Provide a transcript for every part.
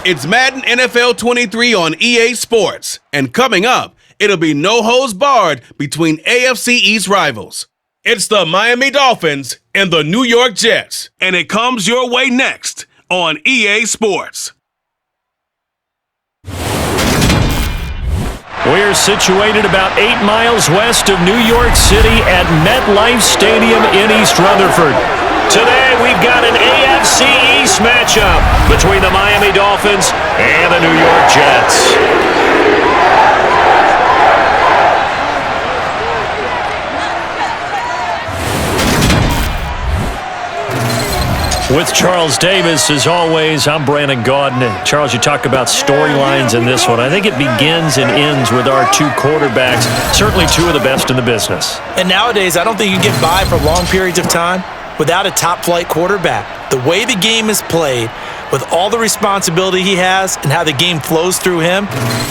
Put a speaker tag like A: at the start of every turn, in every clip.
A: It's Madden NFL 23 on EA Sports. And coming up, it'll be no holds barred between AFC East rivals. It's the Miami Dolphins and the New York Jets. And it comes your way next on EA Sports.
B: We're situated about 8 miles west of New York City at MetLife Stadium in East Rutherford. Today, we've got an AFC East matchup between the Miami Dolphins and the New York Jets. With Charles Davis, as always, I'm Brandon Gaudin. Charles, you talk about storylines in this one. I think it begins and ends with our two quarterbacks, certainly two of the best in the business.
C: And nowadays, I don't think you can get by for long periods of time without a top-flight quarterback. The way the game is played, with all the responsibility he has and how the game flows through him,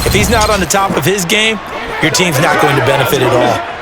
C: if he's not on the top of his game, your team's not going to benefit at all.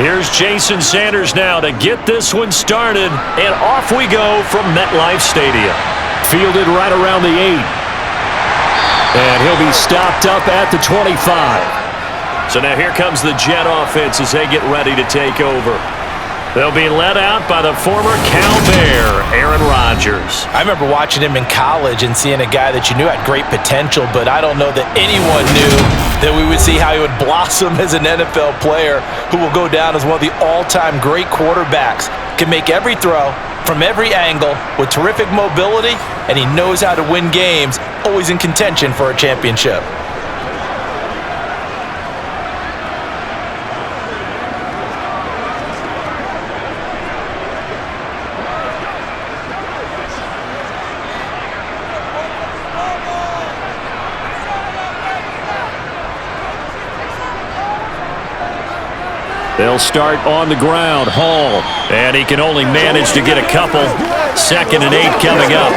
B: Here's Jason Sanders now to get this one started, and off we go from MetLife Stadium. Fielded right around the 8. And he'll be stopped up at the 25. So now here comes the Jet offense as they get ready to take over. They'll be led out by the former Cal Bear, Aaron Rodgers.
C: I remember watching him in college and seeing a guy that you knew had great potential, but I don't know that anyone knew that we would see how he would blossom as an NFL player who will go down as one of the all-time great quarterbacks. Can make every throw from every angle with terrific mobility, and he knows how to win games, always in contention for a championship.
B: They'll start on the ground. Hall. And he can only manage to get a couple. 2nd and 8 coming up.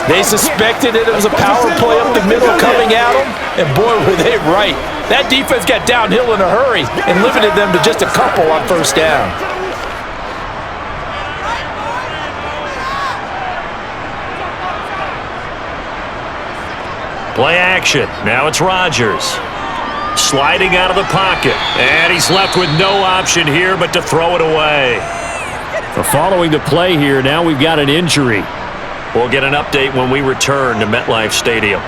C: They suspected it was a power play up the middle coming at them, and boy, were they right. That defense got downhill in a hurry and limited them to just a couple on first down.
B: Play action. Now it's Rodgers. Sliding out of the pocket. And he's left with no option here but to throw it away. Following the play here, now we've got an injury. We'll get an update when we return to MetLife Stadium.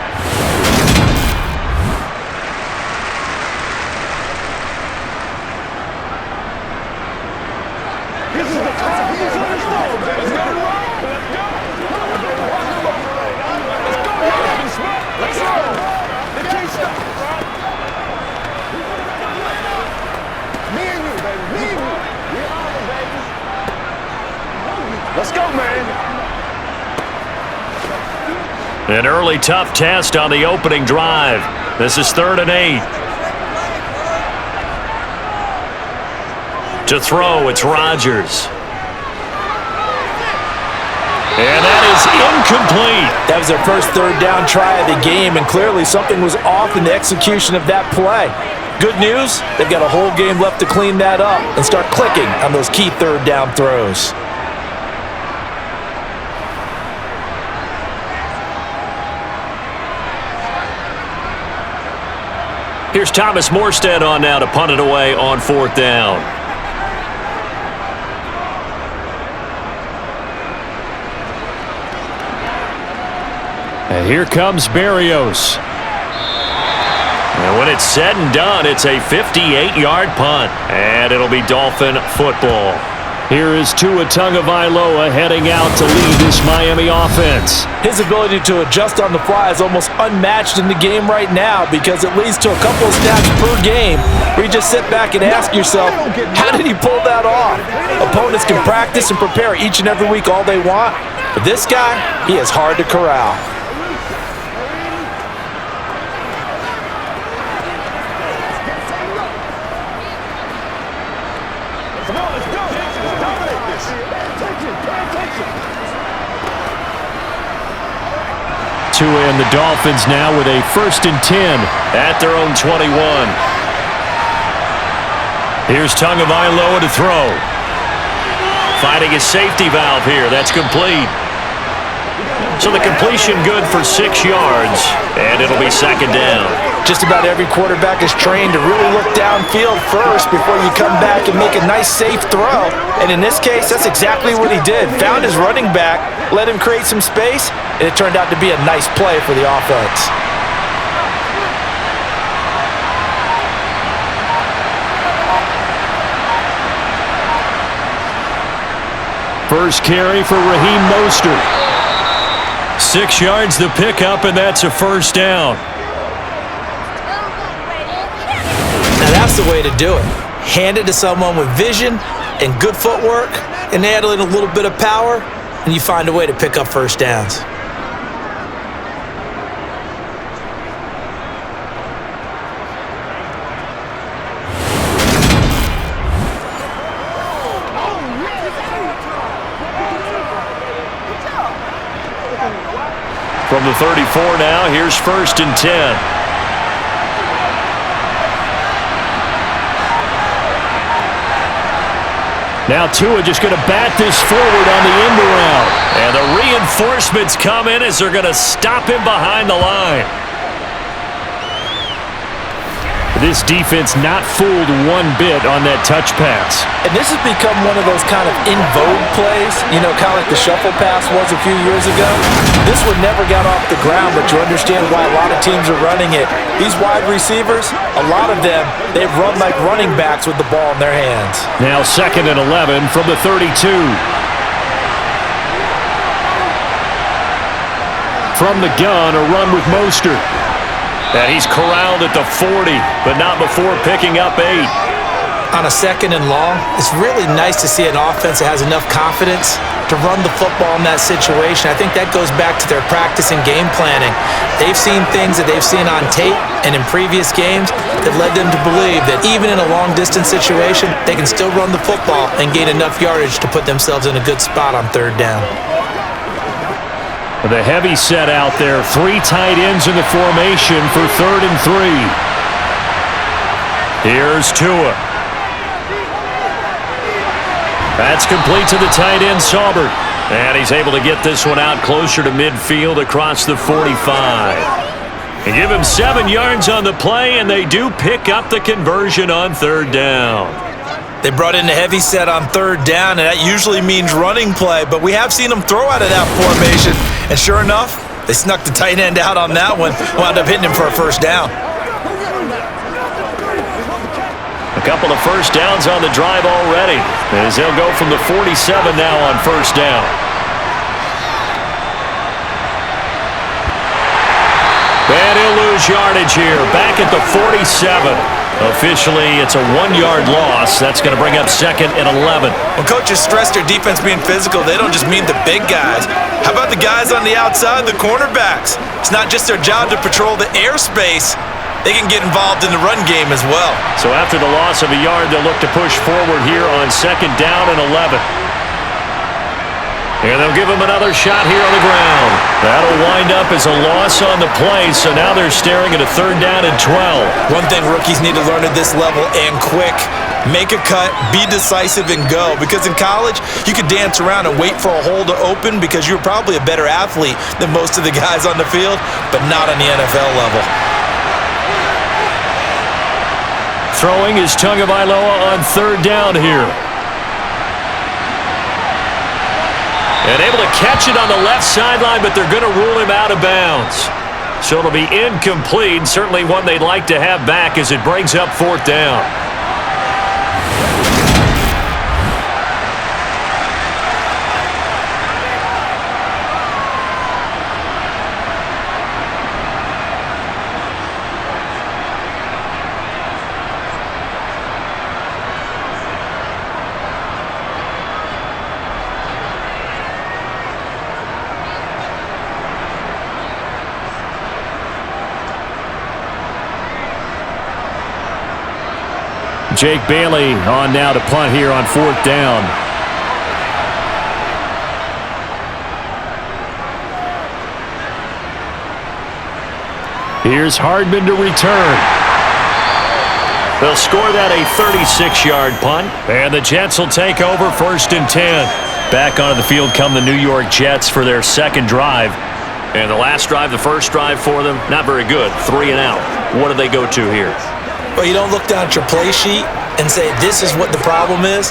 D: Let's go, man.
B: An early tough test on the opening drive. This is 3rd and 8. To throw, it's Rodgers. And that is incomplete.
C: That was their first 3rd down try of the game, and clearly something was off in the execution of that play. Good news, they've got a whole game left to clean that up and start clicking on those key 3rd down throws.
B: Here's Thomas Morstead on now to punt it away on 4th down. And here comes Berrios. And when it's said and done, it's a 58-yard punt. And it'll be Dolphin football. Here is Tua Tagovailoa heading out to lead this Miami offense.
C: His ability to adjust on the fly is almost unmatched in the game right now because it leads to a couple of snaps per game where you just sit back and ask yourself, how did he pull that off? Opponents can practice and prepare each and every week all they want, but this guy, he is hard to corral.
B: Tua and the Dolphins now with a 1st and 10 at their own 21. Here's Tagovailoa to throw. Finding his safety valve here. That's complete. So the completion good for 6 yards, and it'll be 2nd down.
C: Just about every quarterback is trained to really look downfield first before you come back and make a nice, safe throw. And in this case, that's exactly what he did. Found his running back, let him create some space, and it turned out to be a nice play for the offense.
B: First carry for Raheem Mostert. 6 yards the pickup, and that's a 1st down.
C: Now that's the way to do it. Hand it to someone with vision and good footwork, and add in a little bit of power, and you find a way to pick up 1st downs.
B: From the 34 now, here's 1st and 10. Now Tua just going to bat this forward on the end around. And the reinforcements come in as they're going to stop him behind the line. This defense not fooled one bit on that touch pass.
C: And this has become one of those kind of in vogue plays, kind of like the shuffle pass was a few years ago. This one never got off the ground, but you understand why a lot of teams are running it. These wide receivers, a lot of them, they've run like running backs with the ball in their hands.
B: Now 2nd and 11 from the 32. From the gun, a run with Mostert. And he's corralled at the 40, but not before picking up 8.
C: On a 2nd and long, it's really nice to see an offense that has enough confidence to run the football in that situation. I think that goes back to their practice and game planning. They've seen things that they've seen on tape and in previous games that led them to believe that even in a long-distance situation, they can still run the football and gain enough yardage to put themselves in a good spot on 3rd down.
B: The heavy set out there. 3 tight ends in the formation for 3rd and 3. Here's Tua. That's complete to the tight end, Saubert. And he's able to get this one out closer to midfield across the 45. And give him 7 yards on the play, and they do pick up the conversion on 3rd down.
C: They brought in the heavy set on 3rd down, and that usually means running play, but we have seen them throw out of that formation, and sure enough, they snuck the tight end out on that one, wound up hitting him for a 1st down.
B: A couple of 1st downs on the drive already, as they'll go from the 47 now on 1st down. And he'll lose yardage here, back at the 47. Officially, it's a 1-yard loss. That's going to bring up 2nd and 11.
C: When coaches stress their defense being physical, they don't just mean the big guys. How about the guys on the outside, the cornerbacks? It's not just their job to patrol the airspace. They can get involved in the run game as well.
B: So after the loss of a yard, they'll look to push forward here on 2nd down and 11. And they'll give him another shot here on the ground. That'll wind up as a loss on the play, so now they're staring at a 3rd down and 12.
C: One thing rookies need to learn at this level, and quick, make a cut, be decisive, and go. Because in college, you could dance around and wait for a hole to open because you're probably a better athlete than most of the guys on the field, but not on the NFL level.
B: Throwing is Tagovailoa on 3rd down here. And able to catch it on the left sideline, but they're going to rule him out of bounds. So it'll be incomplete, certainly one they'd like to have back as it brings up 4th down. Jake Bailey on now to punt here on 4th down. Here's Hardman to return. They'll score that a 36-yard punt, and the Jets will take over 1st and 10. Back onto the field come the New York Jets for their second drive. And the last drive, the first drive for them, not very good. 3 and out. What do they go to here?
C: Well, you don't look down at your play sheet and say, this is what the problem is.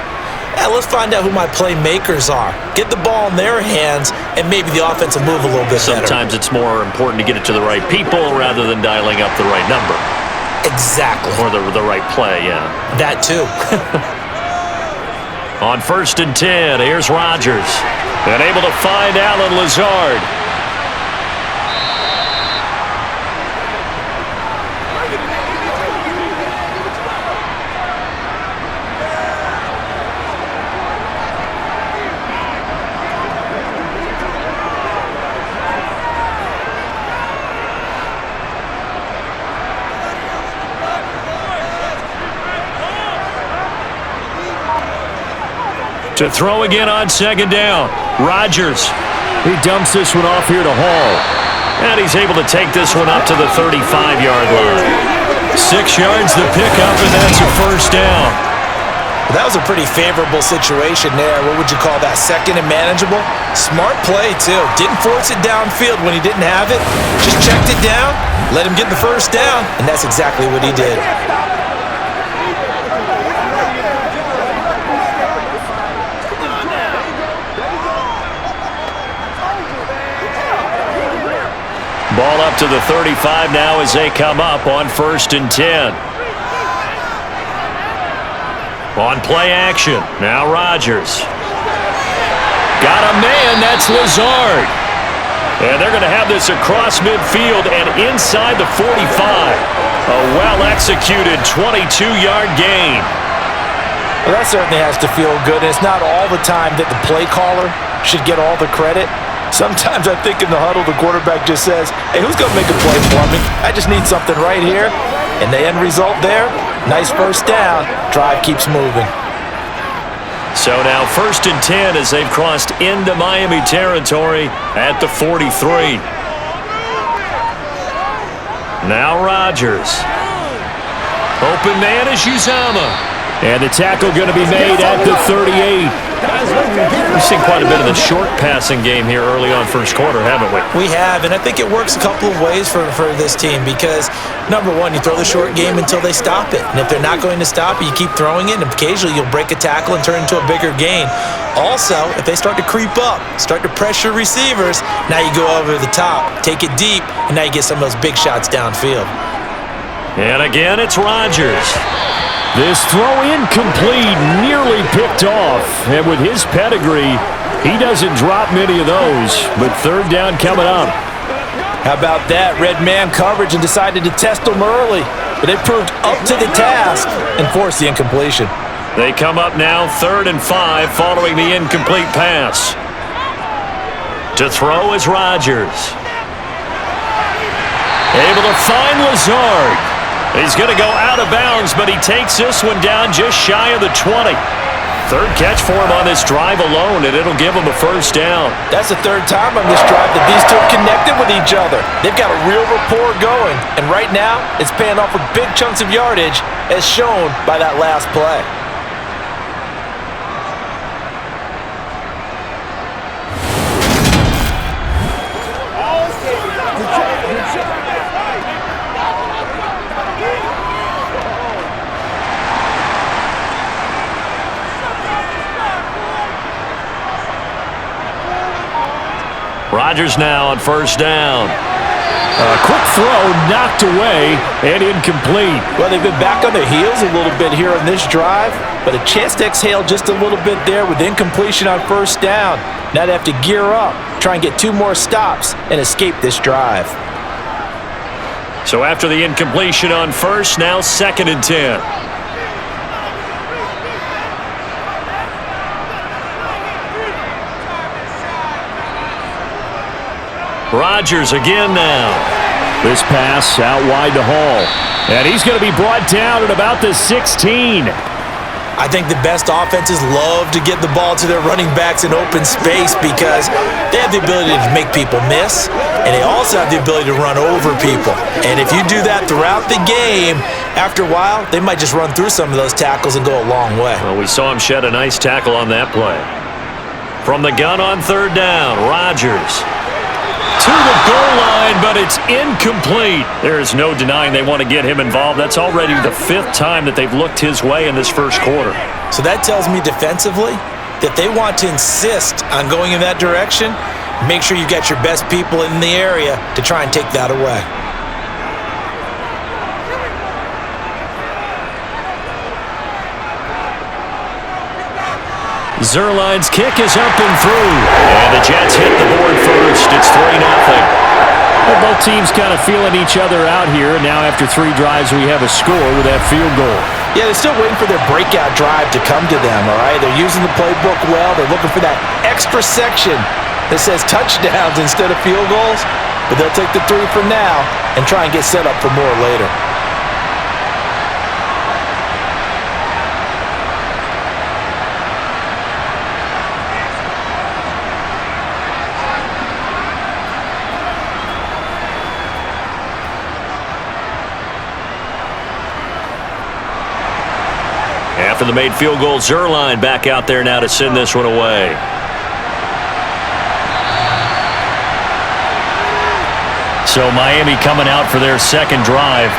C: Let's find out who my playmakers are. Get the ball in their hands, and maybe the offense will move a little bit better.
B: Sometimes it's more important to get it to the right people rather than dialing up the right number.
C: Exactly.
B: Or the right play, yeah.
C: That too.
B: On 1st and 10, here's Rodgers. And able to find Allen Lazard. To throw again on 2nd down. Rodgers. He dumps this one off here to Hall. And he's able to take this one up to the 35-yard line. 6 yards to pick up, and that's a 1st down.
C: That was a pretty favorable situation there. What would you call that? 2nd and manageable? Smart play, too. Didn't force it downfield when he didn't have it. Just checked it down, let him get the 1st down, and that's exactly what he did.
B: Ball up to the 35 now as they come up on 1st and 10. On play action, now Rodgers. Got a man, that's Lazard. And they're going to have this across midfield and inside the 45. A well-executed 22-yard gain.
C: Well, that certainly has to feel good. And it's not all the time that the play caller should get all the credit. Sometimes I think in the huddle, the quarterback just says, hey, who's going to make a play for me? I just need something right here. And the end result there, nice 1st down. Drive keeps moving.
B: So now 1st and 10 as they've crossed into Miami territory at the 43. Now Rodgers. Open man is Uzama. And the tackle going to be made at the 38. We've seen quite a bit of the short passing game here early on 1st quarter, haven't we?
C: We have, and I think it works a couple of ways for this team because, number one, you throw the short game until they stop it. And if they're not going to stop it, you keep throwing it, and occasionally you'll break a tackle and turn it into a bigger gain. Also, if they start to creep up, start to pressure receivers, now you go over the top, take it deep, and now you get some of those big shots downfield.
B: And again, it's Rodgers. This throw incomplete, nearly picked off. And with his pedigree, he doesn't drop many of those. But 3rd down coming up.
C: How about that? Red man coverage and decided to test them early. But they proved up to the task and forced the incompletion.
B: They come up now 3rd and 5 following the incomplete pass. To throw is Rodgers. Able to find Lazard. He's going to go out of bounds, but he takes this one down just shy of the 20. 3rd catch for him on this drive alone, and it'll give him a 1st down.
C: That's the 3rd time on this drive that these two have connected with each other. They've got a real rapport going, and right now it's paying off with big chunks of yardage as shown by that last play.
B: Rodgers now on first down. A quick throw knocked away and incomplete.
C: Well, they've been back on their heels a little bit here on this drive, but a chance to exhale just a little bit there with incompletion on first down. Now they have to gear up, try and get 2 more stops, and escape this drive.
B: So after the incompletion on first, now 2nd and 10. Rodgers again now. This pass out wide to Hall. And he's going to be brought down at about the 16.
C: I think the best offenses love to get the ball to their running backs in open space because they have the ability to make people miss, and they also have the ability to run over people. And if you do that throughout the game, after a while, they might just run through some of those tackles and go a long way.
B: Well, we saw him shed a nice tackle on that play. From the gun on 3rd down, Rodgers to the goal line, but it's incomplete. There is no denying they want to get him involved. That's already the 5th time that they've looked his way in this first quarter.
C: So that tells me defensively that they want to insist on going in that direction. Make sure you get your best people in the area to try and take that away.
B: Zerline's kick is up and through. And the Jets hit the board first. It's 3-0. Well, both teams kind of feeling each other out here. And now after 3 drives, we have a score with that field goal.
C: Yeah, they're still waiting for their breakout drive to come to them, all right? They're using the playbook well. They're looking for that extra section that says touchdowns instead of field goals. But they'll take the 3 for now and try and get set up for more later.
B: After the made field goal, Zerline back out there now to send this one away. So Miami coming out for their 2nd drive.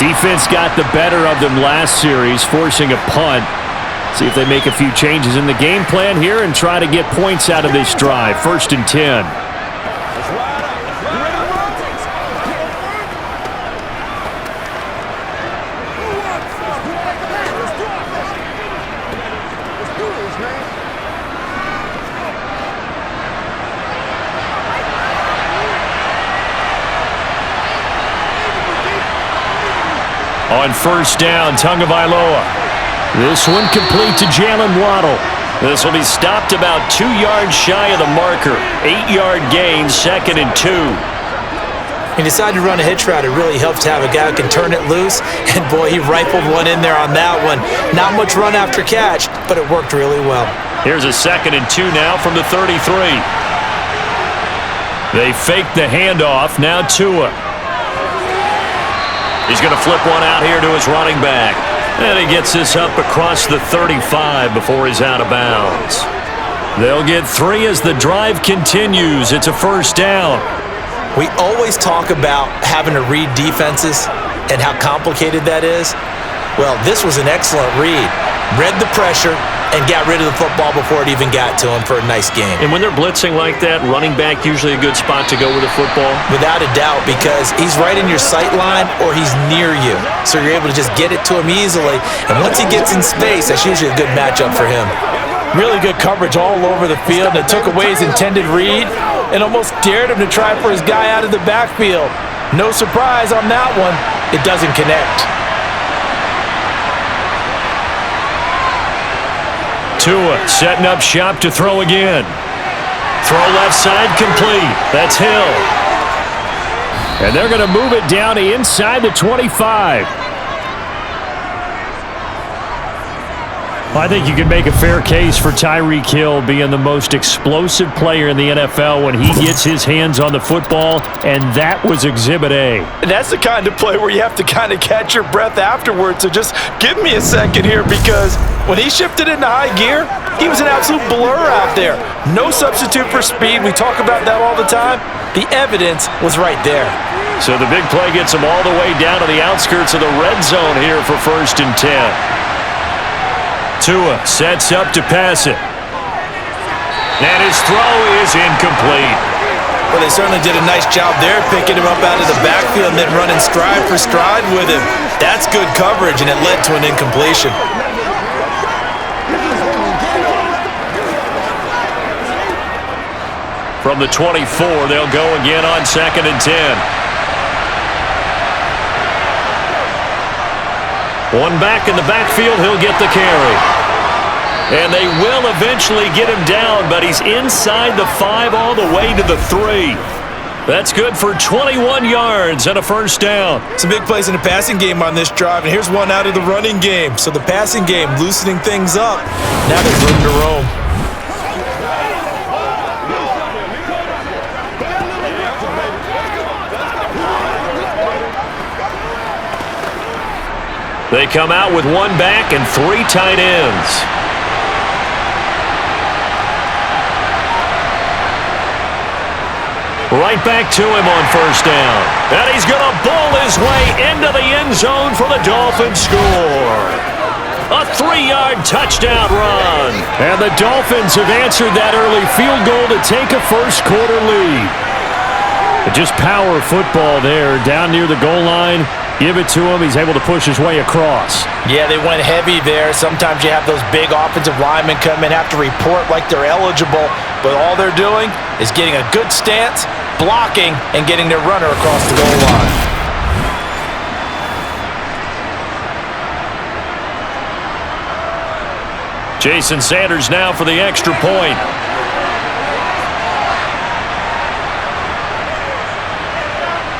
B: Defense got the better of them last series, forcing a punt. See if they make a few changes in the game plan here and try to get points out of this drive. 1st and 10. On first down, Tagovailoa. This one complete to Jalen Waddle. This will be stopped about 2 yards shy of the marker. 8-yard gain, 2nd and 2.
C: He decided to run a hitch route. It really helps to have a guy who can turn it loose. And boy, he rifled one in there on that one. Not much run after catch, but it worked really well.
B: Here's a 2nd and 2 now from the 33. They fake the handoff. Now Tua. He's going to flip one out here to his running back. And he gets this up across the 35 before he's out of bounds. They'll get 3 as the drive continues. It's a 1st down.
C: We always talk about having to read defenses and how complicated that is. Well, this was an excellent read. Read the pressure and got rid of the football before it even got to him for a nice game.
B: And when they're blitzing like that, running back usually a good spot to go with the football?
C: Without a doubt, because he's right in your sight line or he's near you. So you're able to just get it to him easily. And once he gets in space, that's usually a good matchup for him. Really good coverage all over the field that took away his intended read and almost dared him to try for his guy out of the backfield. No surprise on that one. It doesn't connect.
B: Tua setting up shop to throw again. Throw left side complete. That's Hill. And they're going to move it down to inside the 25. I think you can make a fair case for Tyreek Hill being the most explosive player in the NFL when he gets his hands on the football, and that was Exhibit A.
C: And that's the kind of play where you have to kind of catch your breath afterwards. So just give me a second here, because when he shifted into high gear, he was an absolute blur out there. No substitute for speed. We talk about that all the time. The evidence was right there.
B: So the big play gets him all the way down to the outskirts of the red zone here for 1st and 10. Tua sets up to pass it. And his throw is incomplete.
C: Well, they certainly did a nice job there, picking him up out of the backfield and then running stride for stride with him. That's good coverage, and it led to an incompletion.
B: From the 24, they'll go again on 2nd and 10. One back in the backfield, he'll get the carry. And they will eventually get him down, but he's inside the 5 all the way to the 3. That's good for 21 yards and a first down.
C: Some big plays in the passing game on this drive, and here's one out of the running game. So the passing game loosening things up. Now there's room to roam.
B: They come out with one back and 3 tight ends. Right back to him on first down. And he's going to bowl his way into the end zone for the Dolphins score. A 3-yard touchdown run. And the Dolphins have answered that early field goal to take a first-quarter lead. Just power football there down near the goal line. Give it to him. He's able to push his way across.
C: Yeah, they went heavy there. Sometimes you have those big offensive linemen come in, have to report like they're eligible, but all they're doing is getting a good stance, blocking, and getting their runner across the goal line.
B: Jason Sanders now for the extra point.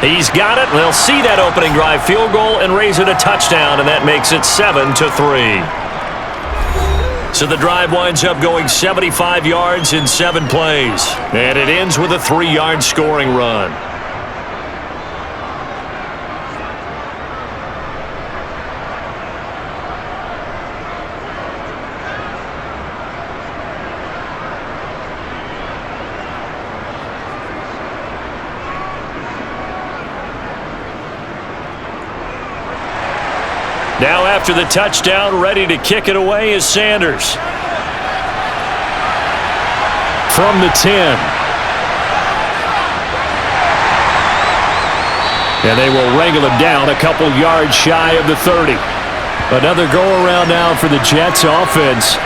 B: He's got it. They'll see that opening drive field goal and raise it a touchdown, and that makes it 7-3. So the drive winds up going 75 yards in 7 plays, and it ends with a 3-yard scoring run. Now after the touchdown, ready to kick it away is Sanders. From the 10. And they will wrangle him down a couple yards shy of the 30. Another go-around now for the Jets offense.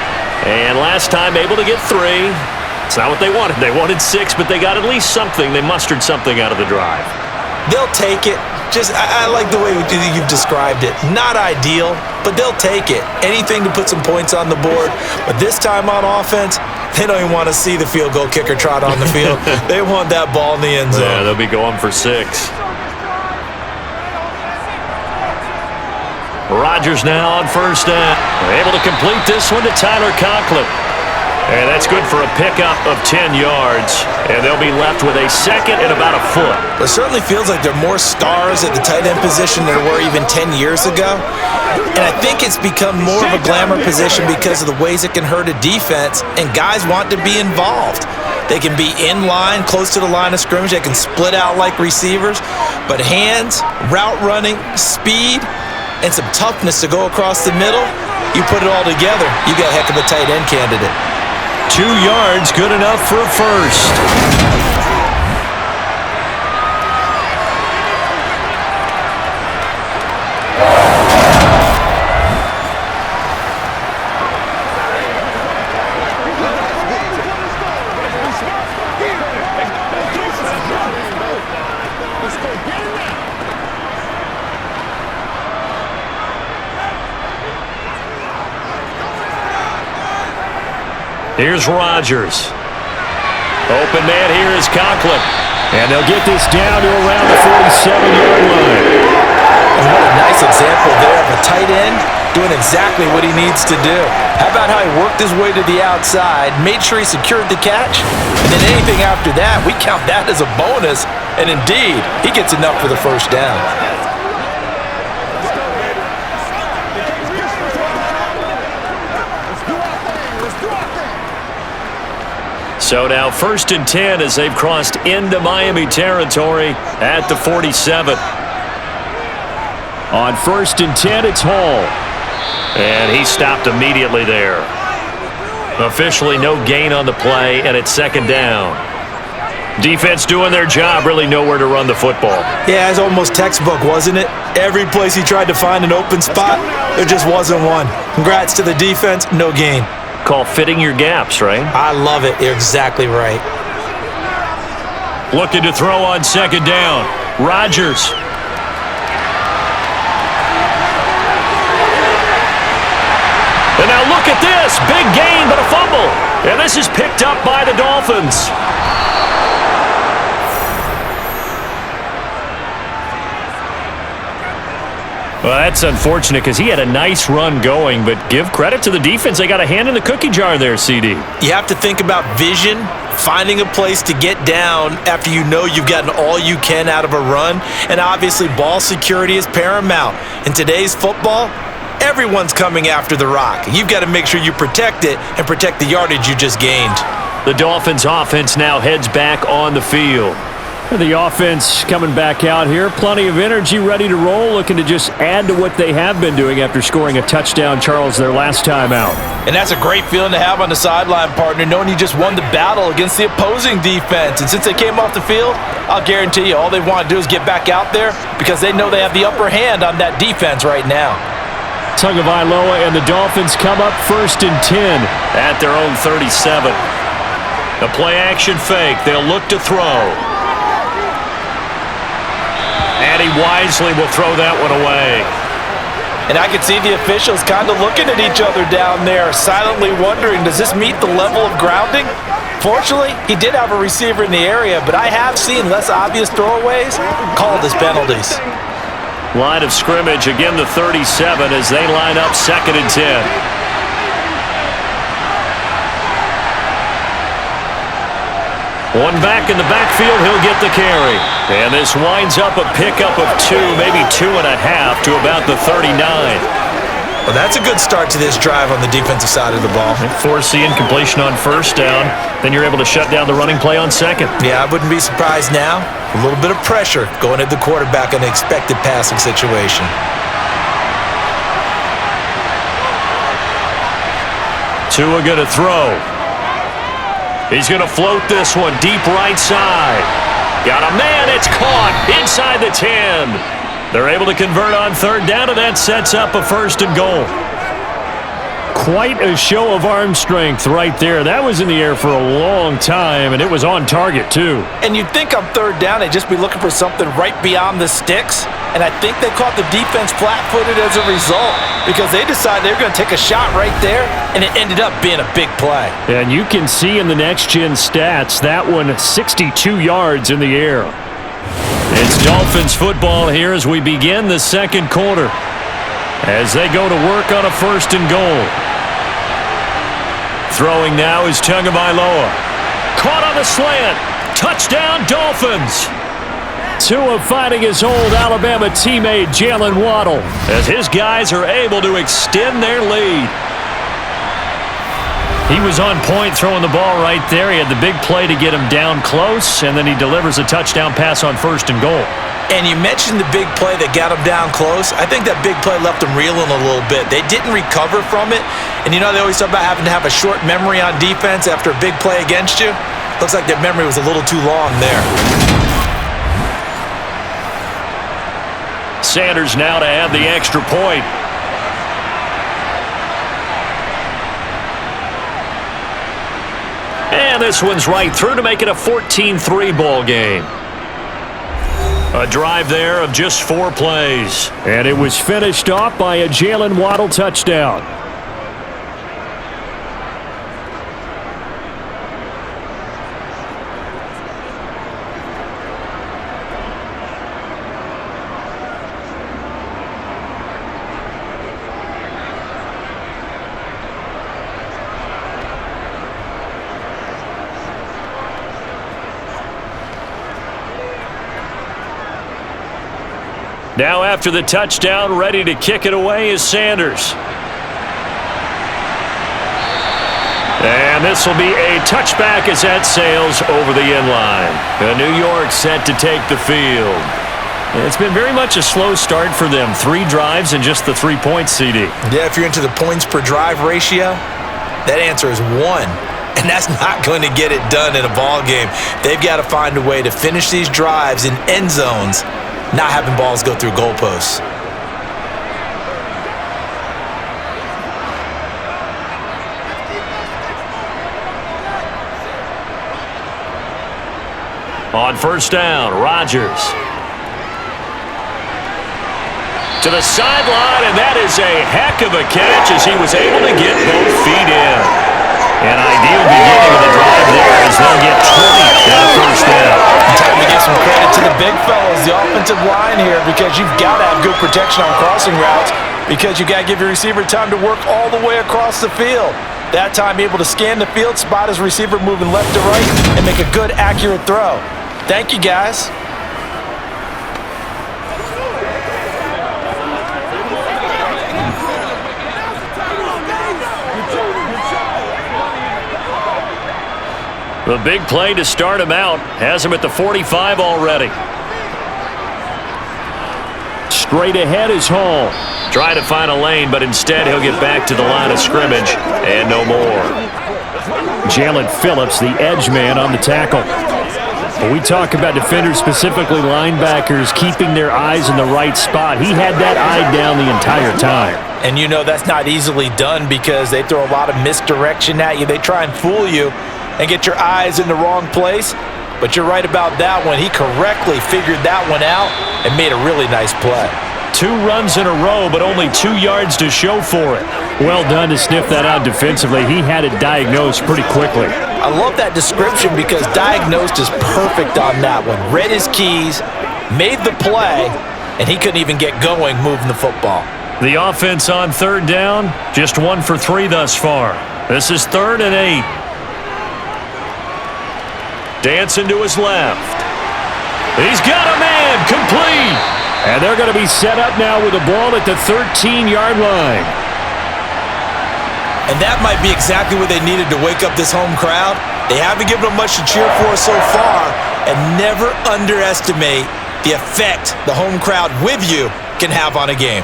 B: And last time able to get 3. It's not what they wanted. They wanted 6, but they got at least something. They mustered something out of the drive.
C: They'll take it. I like the way you've described it. Not ideal, but they'll take it. Anything to put some points on the board. But this time on offense, they don't even want to see the field goal kicker trot on the field. They want that ball in the end zone.
B: Yeah, they'll be going for 6. Rodgers now on first down. Able to complete this one to Tyler Conklin. And that's good for a pickup of 10 yards. And they'll be left with a second and about a foot.
C: It certainly feels like there are more stars at the tight end position than there were even 10 years ago. And I think it's become more of a glamour position because of the ways it can hurt a defense. And guys want to be involved. They can be in line, close to the line of scrimmage. They can split out like receivers. But hands, route running, speed, and some toughness to go across the middle, you put it all together, you got a heck of a tight end candidate.
B: 2 yards, good enough for a first. Here's Rodgers. Open man here is Conklin. And they'll get this down to around the 47-yard line.
C: And what a nice example there of a tight end doing exactly what he needs to do. How about how he worked his way to the outside, made sure he secured the catch, and then anything after that, we count that as a bonus. And indeed, he gets enough for the first down.
B: So now 1st and 10 as they've crossed into Miami territory at the 47. On 1st and 10, it's Hall. And he stopped immediately there. Officially no gain on the play, and it's 2nd down. Defense doing their job, really nowhere to run the football.
C: Yeah, it's almost textbook, wasn't it? Every place he tried to find an open spot, there just wasn't one. Congrats to the defense, no gain.
B: Call fitting your gaps, right?
C: I love it. You're exactly right.
B: Looking to throw on second down. Rodgers. And now look at this. Big gain, but a fumble. And this is picked up by the Dolphins. Well, that's unfortunate because he had a nice run going, but give credit to the defense. They got a hand in the cookie jar there, CD.
C: You have to think about vision, finding a place to get down after you know you've gotten all you can out of a run, and obviously ball security is paramount. In today's football, everyone's coming after the rock. You've got to make sure you protect it and protect the yardage you just gained.
B: The Dolphins offense now heads back on the field. The offense coming back out here. Plenty of energy, ready to roll, looking to just add to what they have been doing after scoring a touchdown, Charles, their last time out.
C: And that's a great feeling to have on the sideline, partner, knowing you just won the battle against the opposing defense. And since they came off the field, I'll guarantee you all they want to do is get back out there because they know they have the upper hand on that defense right now.
B: Tagovailoa and the Dolphins come up 1st and 10 at their own 37. The play-action fake. They'll look to throw. And he wisely will throw that one away.
C: And I can see the officials kind of looking at each other down there, silently wondering, does this meet the level of grounding? Fortunately, he did have a receiver in the area, but I have seen less obvious throwaways called as penalties.
B: Line of scrimmage, again the 37 as they line up 2nd and 10. One back in the backfield, he'll get the carry. And this winds up a pickup of 2, maybe 2.5 to about the 39.
C: Well, that's a good start to this drive on the defensive side of the ball.
B: Force the incompletion on 1st down. Then you're able to shut down the running play on 2nd.
C: Yeah, I wouldn't be surprised now. A little bit of pressure going at the quarterback in an expected passing situation.
B: Tua going to throw. He's going to float this one deep right side. Got a man. It's caught inside the 10. They're able to convert on 3rd down, and that sets up a 1st and goal. Quite a show of arm strength right there. That was in the air for a long time, and it was on target, too.
C: And you'd think on 3rd down they'd just be looking for something right beyond the sticks. And I think they caught the defense flat-footed as a result because they decided they were going to take a shot right there, and it ended up being a big play.
B: And you can see in the next-gen stats, that one 62 yards in the air. It's Dolphins football here as we begin the 2nd quarter. As they go to work on a 1st and goal. Throwing now is Tagovailoa. Caught on the slant. Touchdown, Dolphins. Tua fighting his old Alabama teammate Jalen Waddle as his guys are able to extend their lead. He was on point throwing the ball right there. He had the big play to get him down close, and then he delivers a touchdown pass on 1st and goal.
C: And you mentioned the big play that got him down close. I think that big play left him reeling a little bit. They didn't recover from it. And you know they always talk about having to have a short memory on defense after a big play against you? Looks like their memory was a little too long there.
B: Sanders now to add the extra point. And this one's right through to make it a 14-3 ball game. A drive there of just 4 plays. And it was finished off by a Jalen Waddle touchdown. Now after the touchdown, ready to kick it away is Sanders. And this will be a touchback as that sails over the end line. New York set to take the field. It's been very much a slow start for them. 3 drives and just the 3 points, CD.
C: Yeah, if you're into the points per drive ratio, that answer is 1. And that's not going to get it done in a ball game. They've got to find a way to finish these drives in end zones, not having balls go through goalposts.
B: On first down, Rodgers. To the sideline, and that is a heck of a catch as he was able to get both feet in. An ideal beginning of the drive there as they'll get 20 on first down.
C: Time to give some credit to the big fellas, the offensive line here, because you've got to have good protection on crossing routes because you've got to give your receiver time to work all the way across the field. That time able to scan the field, spot his receiver moving left to right, and make a good, accurate throw. Thank you, guys.
B: The big play to start him out has him at the 45 already. Straight ahead is Hall. Trying to find a lane, but instead he'll get back to the line of scrimmage and no more.
E: Jalen Phillips, the edge man on the tackle. When we talk about defenders, specifically linebackers, keeping their eyes in the right spot, he had that eye down the entire time.
C: And you know that's not easily done because they throw a lot of misdirection at you. They try and fool you and get your eyes in the wrong place. But you're right about that one. He correctly figured that one out and made a really nice play.
B: 2 runs in a row, but only 2 yards to show for it.
E: Well done to sniff that out defensively. He had it diagnosed pretty quickly.
C: I love that description because diagnosed is perfect on that one. Read his keys, made the play, and he couldn't even get going moving the football.
B: The offense on third down, just 1 for 3 thus far. This is 3rd and 8. Dancing to his left. He's got a man, complete.
E: And they're going to be set up now with the ball at the 13-yard line.
C: And that might be exactly what they needed to wake up this home crowd. They haven't given them much to cheer for so far, and never underestimate the effect the home crowd with you can have on a game.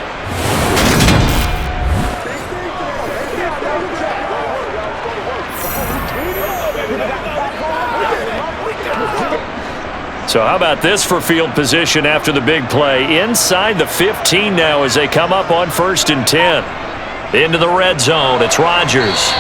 B: So how about this for field position after the big play? Inside the 15 now as they come up on 1st and 10. Into the red zone, it's Rodgers.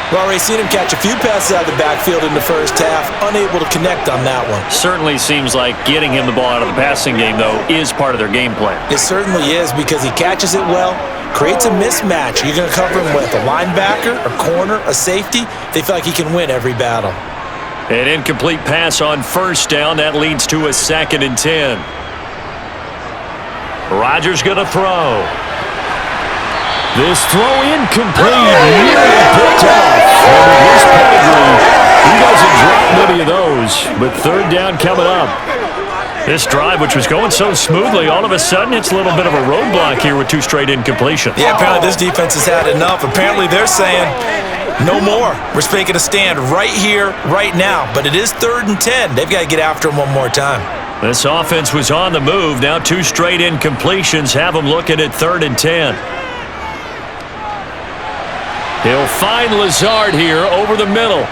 C: We've already seen him catch a few passes out of the backfield in the first half, unable to connect on that one.
B: Certainly seems like getting him the ball out of the passing game, though, is part of their game plan.
C: It certainly is because he catches it well, creates a mismatch. You're going to cover him with a linebacker, a corner, a safety. They feel like he can win every battle.
B: An incomplete pass on first down. That leads to a 2nd and 10. Rodgers going to throw.
E: This throw incomplete. Nearly picked off. And with his pedigree, he doesn't drop many of those. But 3rd down coming up.
B: This drive, which was going so smoothly, all of a sudden it's a little bit of a roadblock here with 2 straight incompletions.
C: Yeah, apparently this defense has had enough. Apparently they're saying, no more. We're making a stand right here, right now. But it is 3rd and 10. They've got to get after him one more time.
B: This offense was on the move. Now 2 straight incompletions have them looking at 3rd and 10. He'll find Lazard here over the middle.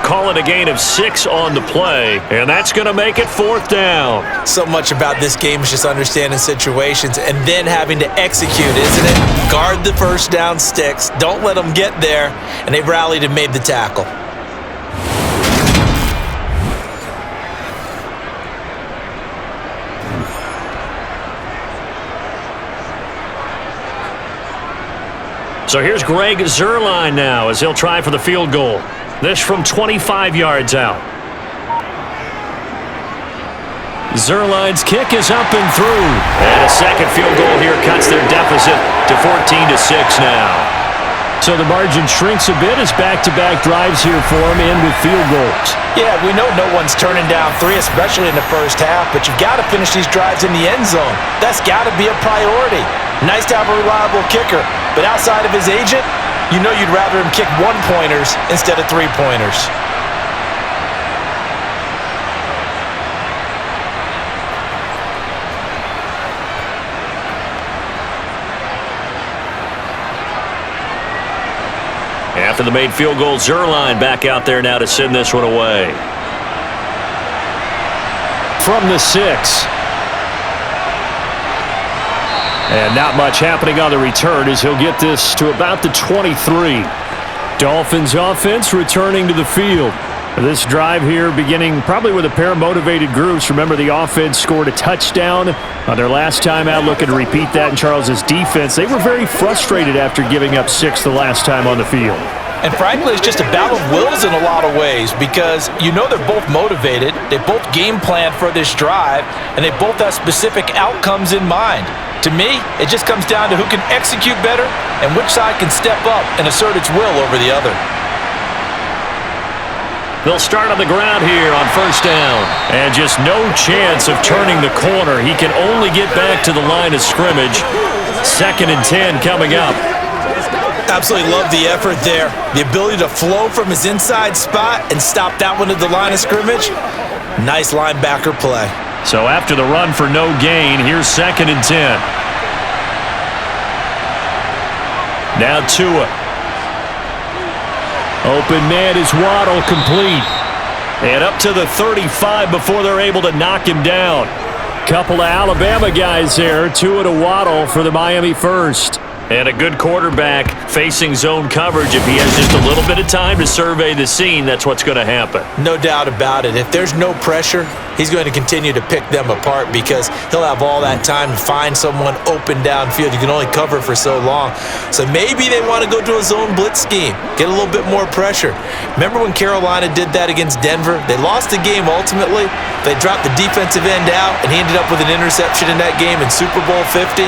B: Call it a gain of 6 on the play, and that's going to make it 4th down.
C: So much about this game is just understanding situations and then having to execute, isn't it? Guard the first down sticks. Don't let them get there, and they've rallied and made the tackle.
B: So here's Greg Zuerlein now as he'll try for the field goal. This from 25 yards out. Zuerlein's kick is up and through. And a second field goal here cuts their deficit to 14-6 now.
E: So the margin shrinks a bit as back-to-back drives here for him and with field goals.
C: Yeah, we know no one's turning down 3, especially in the first half, but you've got to finish these drives in the end zone. That's got to be a priority. Nice to have a reliable kicker, but outside of his agent, you know you'd rather him kick 1-pointers instead of 3-pointers.
B: After the made field goal, Zerline back out there now to send this one away. From the 6. And not much happening on the return as he'll get this to about the 23. Dolphins offense returning to the field. This drive here beginning probably with a pair of motivated groups. Remember, the offense scored a touchdown on their last time out, looking to repeat that in Charles's defense. They were very frustrated after giving up 6 the last time on the field.
C: And frankly, it's just a battle of wills in a lot of ways because you know they're both motivated, they both game plan for this drive, and they both have specific outcomes in mind. To me, it just comes down to who can execute better and which side can step up and assert its will over the other.
B: They'll start on the ground here on first down. And just no chance of turning the corner. He can only get back to the line of scrimmage. 2nd and 10 coming up.
C: Absolutely love the effort there. The ability to flow from his inside spot and stop that one at the line of scrimmage. Nice linebacker play.
B: So after the run for no gain, here's 2nd and 10. Now Tua. Open man is Waddle, complete. And up to the 35 before they're able to knock him down. Couple of Alabama guys there. Tua to Waddle for the Miami first. And a good quarterback facing zone coverage. If he has just a little bit of time to survey the scene, that's what's going to happen.
C: No doubt about it. If there's no pressure, he's going to continue to pick them apart because he'll have all that time to find someone open downfield. You can only cover for so long. So maybe they want to go to a zone blitz scheme, get a little bit more pressure. Remember when Carolina did that against Denver? They lost the game ultimately. They dropped the defensive end out, and he ended up with an interception in that game in Super Bowl 50.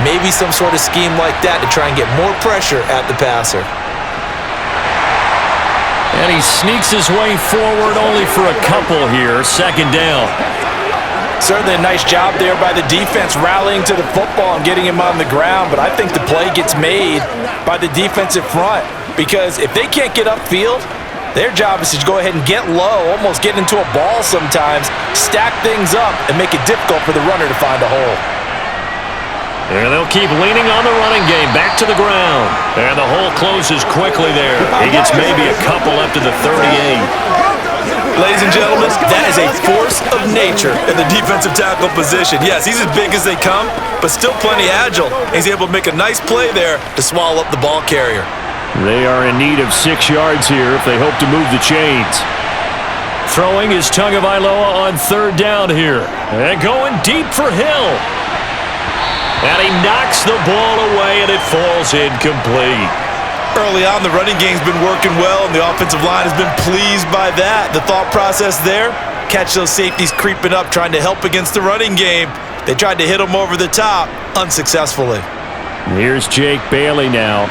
C: Maybe some sort of scheme like that to try and get more pressure at the passer.
B: And he sneaks his way forward only for a couple here. 2nd down.
C: Certainly a nice job there by the defense rallying to the football and getting him on the ground, but I think the play gets made by the defensive front because if they can't get upfield, their job is to go ahead and get low, almost get into a ball sometimes, stack things up, and make it difficult for the runner to find a hole.
B: And they'll keep leaning on the running game. Back to the ground. And the hole closes quickly there. He gets maybe a couple up to the 38.
C: Ladies and gentlemen, that is a force of nature in the defensive tackle position. Yes, he's as big as they come, but still plenty agile. He's able to make a nice play there to swallow up the ball carrier.
B: They are in need of 6 yards here if they hope to move the chains. Throwing is Tagovailoa on 3rd down here. And going deep for Hill. And he knocks the ball away, and it falls incomplete.
C: Early on, the running game's been working well, and the offensive line has been pleased by that. The thought process there, catch those safeties creeping up, trying to help against the running game. They tried to hit him over the top, unsuccessfully.
B: Here's Jake Bailey now.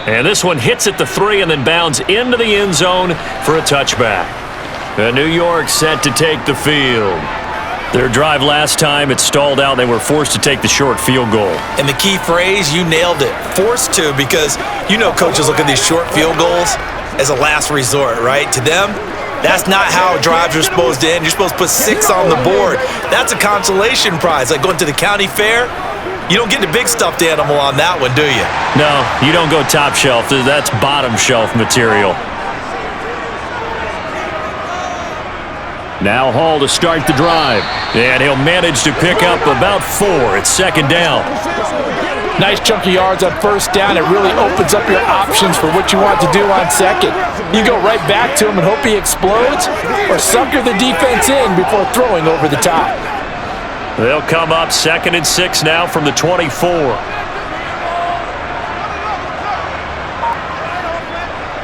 B: And this one hits at the 3 and then bounds into the end zone for a touchback. New York set to take the field. Their drive last time, it stalled out. They were forced to take the short field goal.
C: And the key phrase, you nailed it, forced to, because you know coaches look at these short field goals as a last resort, right? To them, that's not how drives are supposed to end. You're supposed to put 6 on the board. That's a consolation prize, like going to the county fair. You don't get the big stuffed animal on that one, do you?
B: No, you don't go top shelf. That's bottom shelf material. Now Hall to start the drive. And he'll manage to pick up about 4. It's 2nd down.
F: Nice chunky yards on 1st down. It really opens up your options for what you want to do on 2nd. You go right back to him and hope he explodes, or sucker the defense in before throwing over the top.
B: They'll come up 2nd and 6 now from the 24.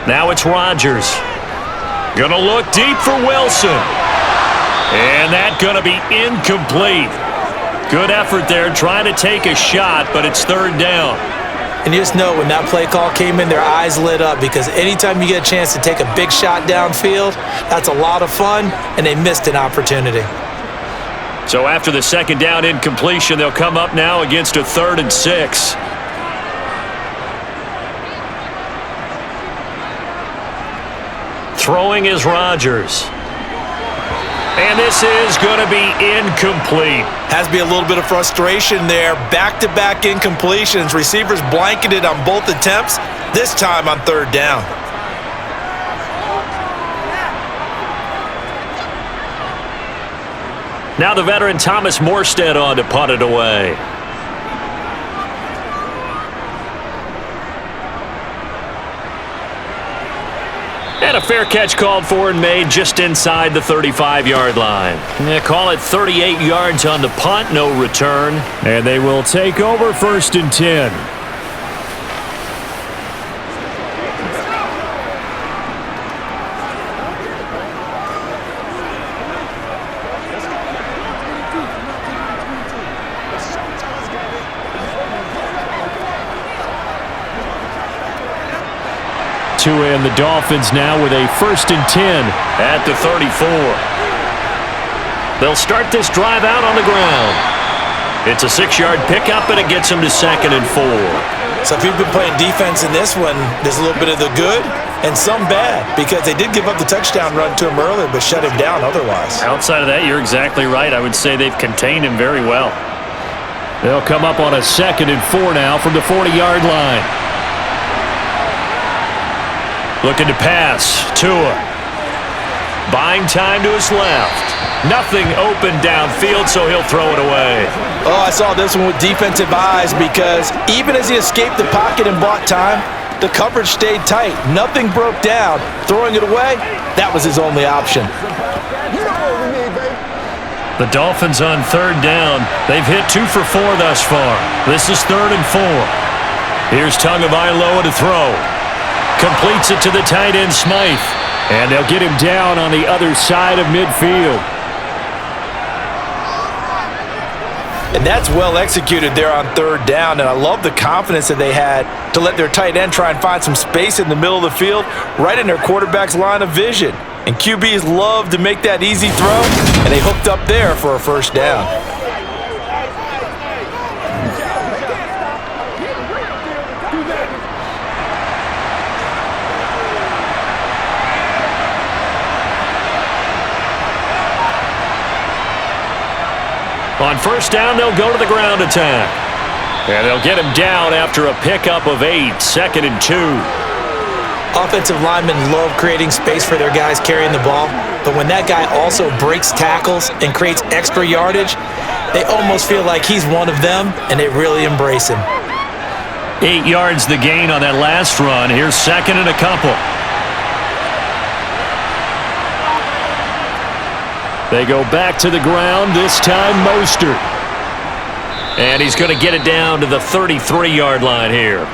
B: Now it's Rodgers. Gonna look deep for Wilson. And that's gonna be incomplete. Good effort there, trying to take a shot, but it's 3rd down.
C: And you just know when that play call came in, their eyes lit up because anytime you get a chance to take a big shot downfield, that's a lot of fun, and they missed an opportunity.
B: So after the 2nd down incompletion, they'll come up now against a 3rd and 6. Throwing is Rodgers. And this is going to be incomplete.
C: Has to be a little bit of frustration there. Back-to-back incompletions. Receivers blanketed on both attempts, this time on third down.
B: Now the veteran Thomas Morstead on to punt it away. And a fair catch called for and made just inside the 35-yard line. They call it 38 yards on the punt, no return.
E: And they will take over 1st and 10. And the Dolphins now with a 1st and 10
B: at the 34. They'll start this drive out on the ground. It's a 6-yard pickup, and it gets them to 2nd and 4.
C: So if you've been playing defense in this one, there's a little bit of the good and some bad, because they did give up the touchdown run to him earlier, but shut him down otherwise.
E: Outside of that, you're exactly right. I would say they've contained him very well. They'll come up on a 2nd and 4 now from the 40-yard line.
B: Looking to pass. Tua. Buying time to his left. Nothing open downfield, so he'll throw it away.
C: Oh, I saw this one with defensive eyes, because even as he escaped the pocket and bought time, the coverage stayed tight. Nothing broke down. Throwing it away, that was his only option.
B: The Dolphins on 3rd down. They've hit 2 for 4 thus far. This is 3rd and 4. Here's Tagovailoa to throw. Completes it to the tight end, Smythe. And they'll get him down on the other side of midfield.
C: And that's well executed there on 3rd down. And I love the confidence that they had to let their tight end try and find some space in the middle of the field, right in their quarterback's line of vision. And QBs love to make that easy throw, and they hooked up there for a 1st down.
B: On 1st down, they'll go to the ground attack. And they'll get him down after a pickup of 8, 2nd and 2.
C: Offensive linemen love creating space for their guys carrying the ball, but when that guy also breaks tackles and creates extra yardage, they almost feel like he's one of them, and they really embrace him.
B: 8 yards the gain on that last run. Here's 2nd and a couple. They go back to the ground, this time Mostert. And he's going to get it down to the 33-yard line here.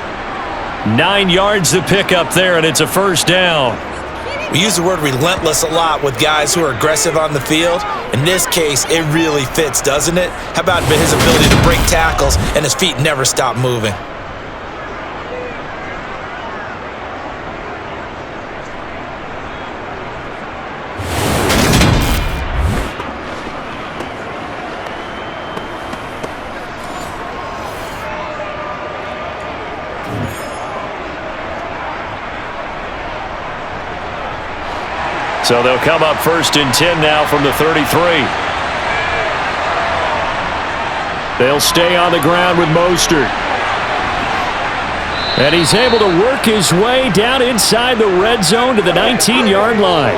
B: 9 yards to pick up there, and it's a 1st down.
C: We use the word relentless a lot with guys who are aggressive on the field. In this case, it really fits, doesn't it? How about his ability to break tackles and his feet never stop moving?
B: So they'll come up 1st and 10 now from the 33. They'll stay on the ground with Mostert. And he's able to work his way down inside the red zone to the 19-yard line.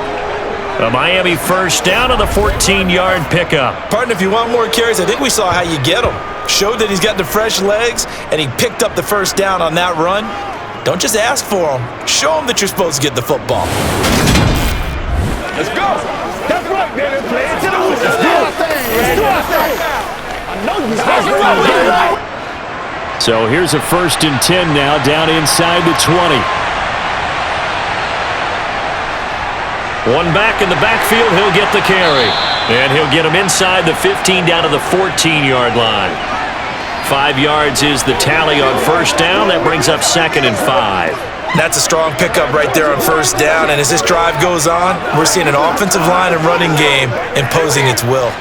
B: A Miami 1st down on the 14-yard pickup.
C: Partner, if you want more carries, I think we saw how you get them. Showed that he's got the fresh legs, and he picked up the 1st down on that run. Don't just ask for them. Show them that you're supposed to get the football.
D: Let's go. That's right, baby. Play it to the whistle. Let's do our thing. Let's do our thing. I know you.
E: So here's a 1st and 10 now down inside the 20.
B: One back in the backfield, he'll get the carry. And he'll get him inside the 15 down to the 14-yard line. 5 yards is the tally on 1st down. That brings up 2nd and 5.
C: That's a strong pickup right there on 1st down, and as this drive goes on, we're seeing an offensive line and running game imposing its will.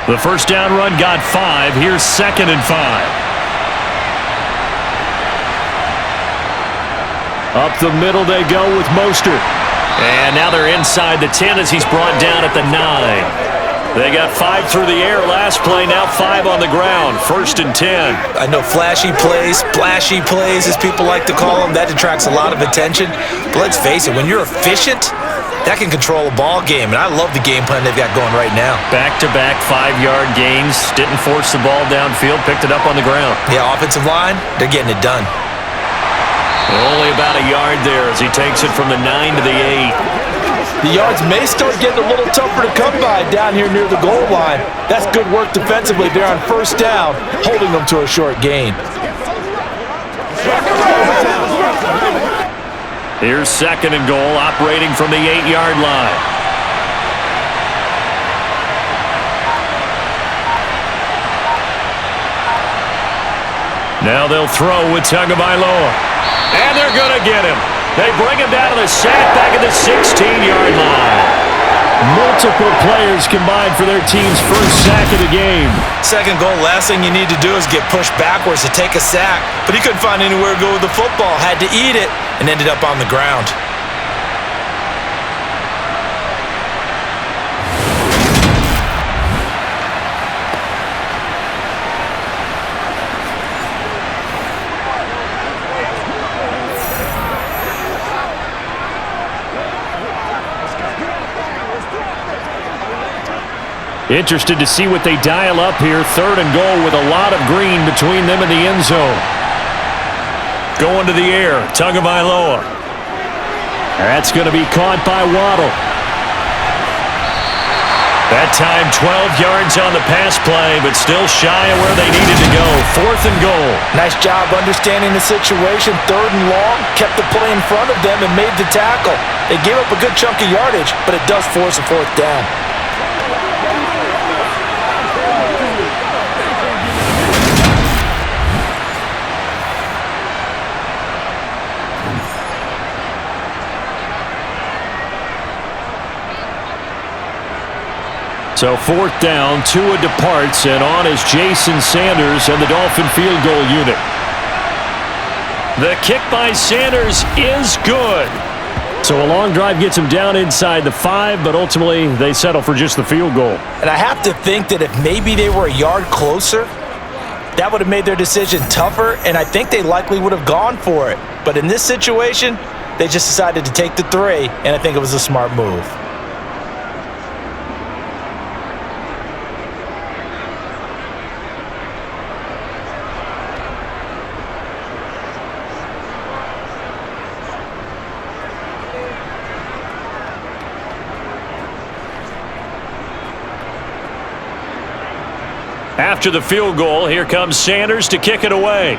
B: The 1st down run got 5. Here's 2nd and 5. Up the middle they go with Mostert. And now they're inside the 10 as he's brought down at the 9. They got 5 through the air last play, now 5 on the ground. 1st and 10.
C: I know flashy plays, splashy plays, as people like to call them, that attracts a lot of attention. But let's face it, when you're efficient, that can control a ball game, and I love the game plan they've got going right now.
B: Back-to-back 5-yard gains. Didn't force the ball downfield, picked it up on the ground.
C: Yeah, offensive line, they're getting it done.
B: Only about a yard there as he takes it from the 9 to the 8.
F: The yards may start getting a little tougher to come by down here near the goal line. That's good work defensively there on 1st down, holding them to a short gain.
B: Here's 2nd and goal, operating from the 8-yard line. Now they'll throw with Tagovailoa. And they're going to get him. They bring him down to the sack back at the 16-yard line.
E: Multiple players combined for their team's first sack of the game.
C: 2nd goal, last thing you need to do is get pushed backwards to take a sack. But he couldn't find anywhere to go with the football, had to eat it, and ended up on the ground.
E: Interested to see what they dial up here. 3rd and goal with a lot of green between them and the end zone.
B: Going to the air, Tagovailoa.
E: That's going to be caught by Waddle.
B: That time 12 yards on the pass play, but still shy of where they needed to go. 4th and goal.
F: Nice job understanding the situation. 3rd and long, kept the play in front of them and made the tackle. They gave up a good chunk of yardage, but it does force a 4th down.
E: So 4th down, Tua departs, and on is Jason Sanders and the Dolphin field goal unit.
B: The kick by Sanders is good.
E: So a long drive gets him down inside the 5, but ultimately they settle for just the field goal.
F: And I have to think that if maybe they were a yard closer, that would have made their decision tougher, and I think they likely would have gone for it. But in this situation, they just decided to take the 3, and I think it was a smart move.
B: After the field goal, here comes Sanders to kick it away.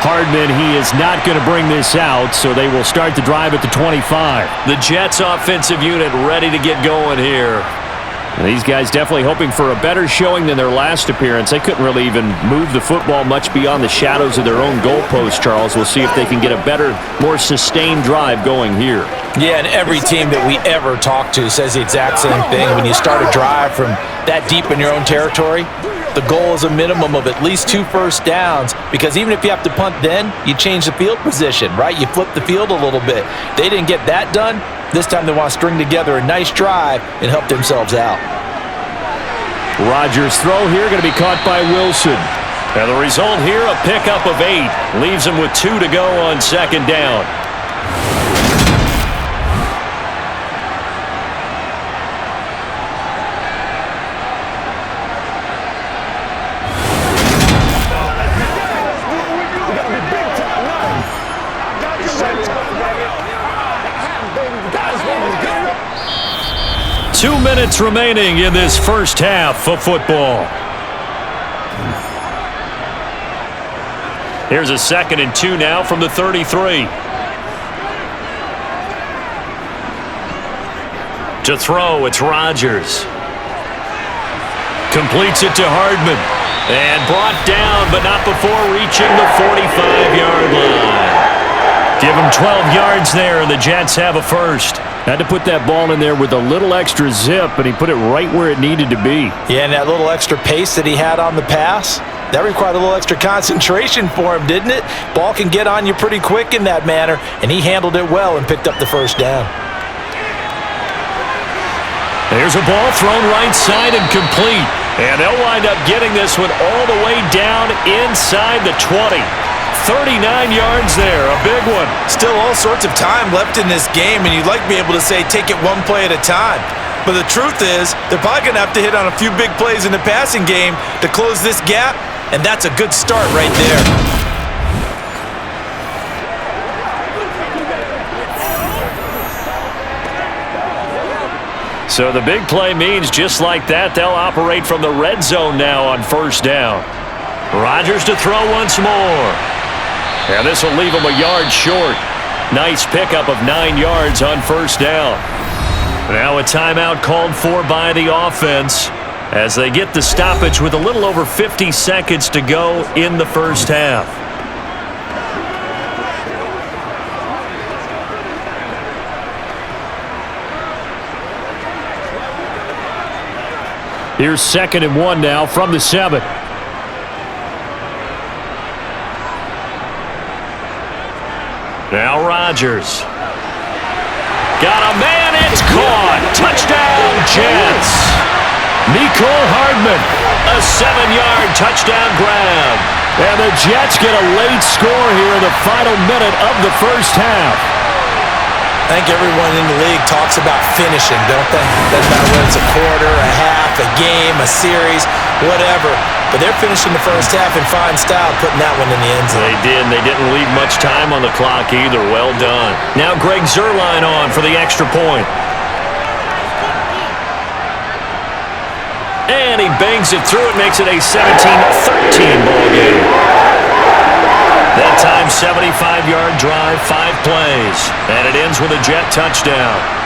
E: Hardman, he is not going to bring this out, so they will start the drive at the 25.
B: The Jets offensive unit ready to get going here.
E: And these guys definitely hoping for a better showing than their last appearance. They couldn't really even move the football much beyond the shadows of their own goalpost, Charles. We'll see if they can get a better, more sustained drive going here.
C: Yeah, and every team that we ever talk to says the exact same thing. When you start a drive from that deep in your own territory, the goal is a minimum of at least 2 first downs, because even if you have to punt then, you change the field position, right? You flip the field a little bit. They didn't get that done. This time they want to string together a nice drive and help themselves out.
E: Rodgers' throw here going to be caught by Wilson.
B: And the result here, a pickup of 8. Leaves them with 2 to go on 2nd down. Two minutes remaining in this first half of football. Here's a 2nd and 2 now from the 33. To throw, it's Rodgers. Completes it to Hardman. And brought down, but not before reaching the 45-yard line. Give him 12 yards there, and the Jets have a first.
E: Had to put that ball in there with a little extra zip, and he put it right where it needed to be.
C: Yeah, and that little extra pace that he had on the pass, that required a little extra concentration for him, didn't it? Ball can get on you pretty quick in that manner, and he handled it well and picked up the first down.
B: There's a ball thrown right side and complete. And they'll wind up getting this one all the way down inside the 20. 39 yards there, a big one.
C: Still all sorts of time left in this game, and you'd like to be able to say take it one play at a time. But the truth is, they're probably going to have to hit on a few big plays in the passing game to close this gap, and that's a good start right there.
B: So the big play means just like that, they'll operate from the red zone now on first down. Rodgers to throw once more. And this will leave him a yard short. Nice pickup of 9 yards on first down. Now a timeout called for by the offense as they get the stoppage with a little over 50 seconds to go in the first half. Here's 2nd and 1 now from the 7. Now Rodgers. Got a man, it's caught. Touchdown, Jets. Nicole Hardman, a 7-yard touchdown grab. And the Jets get a late score here in the final minute of the first half.
C: I think everyone in the league talks about finishing, don't they? Doesn't matter whether it's a quarter, a half, a game, a series, whatever. But they're finishing the first half in fine style, putting that one in the end zone.
B: They did, and they didn't leave much time on the clock either. Well done. Now Greg Zuerlein on for the extra point. And he bangs it through. It makes it a 17-13 ball game. That time, 75-yard drive, 5 plays. And it ends with a Jet touchdown.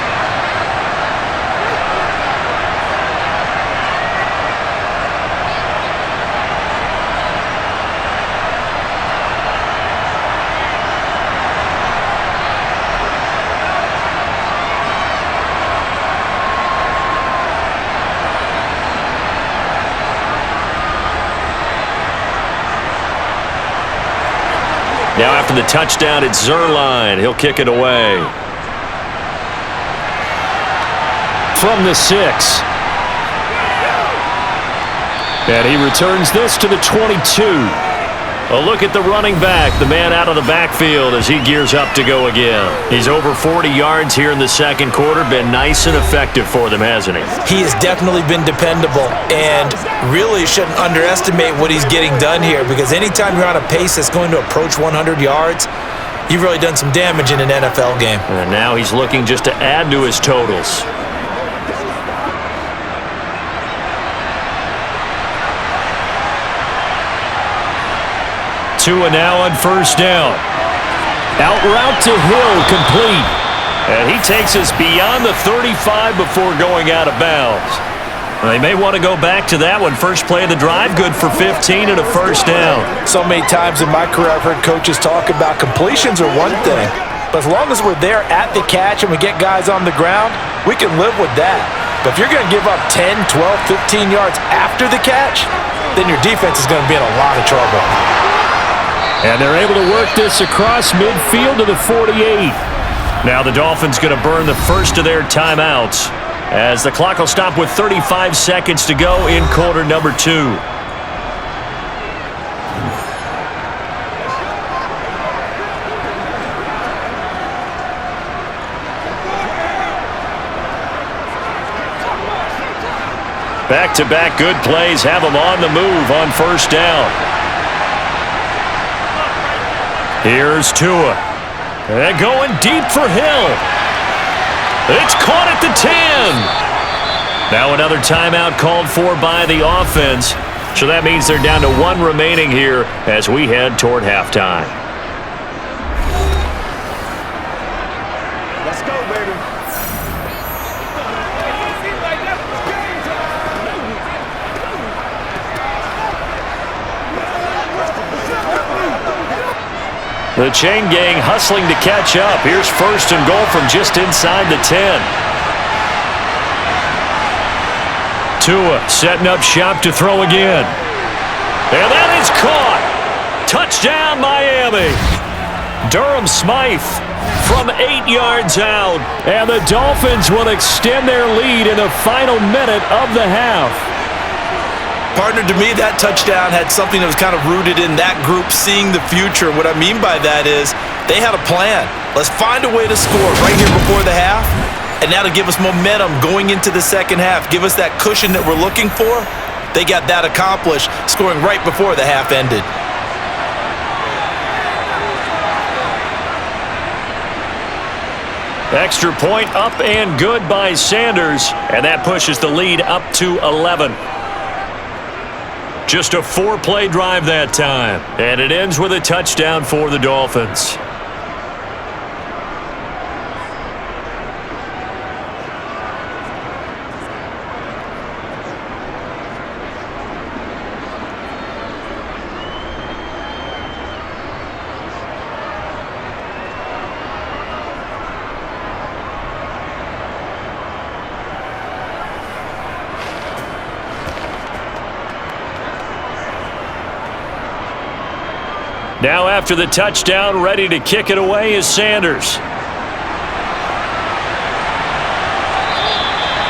B: Now after the touchdown, it's Zuerlein. He'll kick it away. From the 6. And he returns this to the 22. A look at the running back, the man out of the backfield as he gears up to go again. He's over 40 yards here in the second quarter. Been nice and effective for them, hasn't he?
C: He has definitely been dependable, and really shouldn't underestimate what he's getting done here, because anytime you're on a pace that's going to approach 100 yards, you've really done some damage in an NFL game.
B: And now he's looking just to add to his totals. Tua now on first down. Out route to Hill, complete. And he takes us beyond the 35 before going out of bounds. They may want to go back to that one. First play of the drive, good for 15 and a first down.
C: So many times in my career I've heard coaches talk about completions are one thing, but as long as we're there at the catch and we get guys on the ground, we can live with that. But if you're going to give up 10, 12, 15 yards after the catch, then your defense is going to be in a lot of trouble.
B: And they're able to work this across midfield to the 48. Now the Dolphins going to burn the first of their timeouts as the clock will stop with 35 seconds to go in quarter number 2. Back-to-back good plays have them on the move on first down. Here's Tua. And going deep for Hill. It's caught at the 10. Now another timeout called for by the offense. So that means they're down to 1 remaining here as we head toward halftime.
D: Let's go, baby.
B: The chain gang hustling to catch up. Here's first and goal from just inside the 10. Tua setting up shop to throw again. And that is caught. Touchdown, Miami. Durham Smythe from 8 yards out. And the Dolphins will extend their lead in the final minute of the half.
C: Partner, to me, that touchdown had something that was kind of rooted in that group seeing the future. What I mean by that is they had a plan. Let's find a way to score right here before the half, and that'll give us momentum going into the second half. Give us that cushion that we're looking for. They got that accomplished, scoring right before the half ended.
B: Extra point up and good by Sanders, and that pushes the lead up to 11. Just a 4-play drive that time, and it ends with a touchdown for the Dolphins. Now after the touchdown, ready to kick it away is Sanders.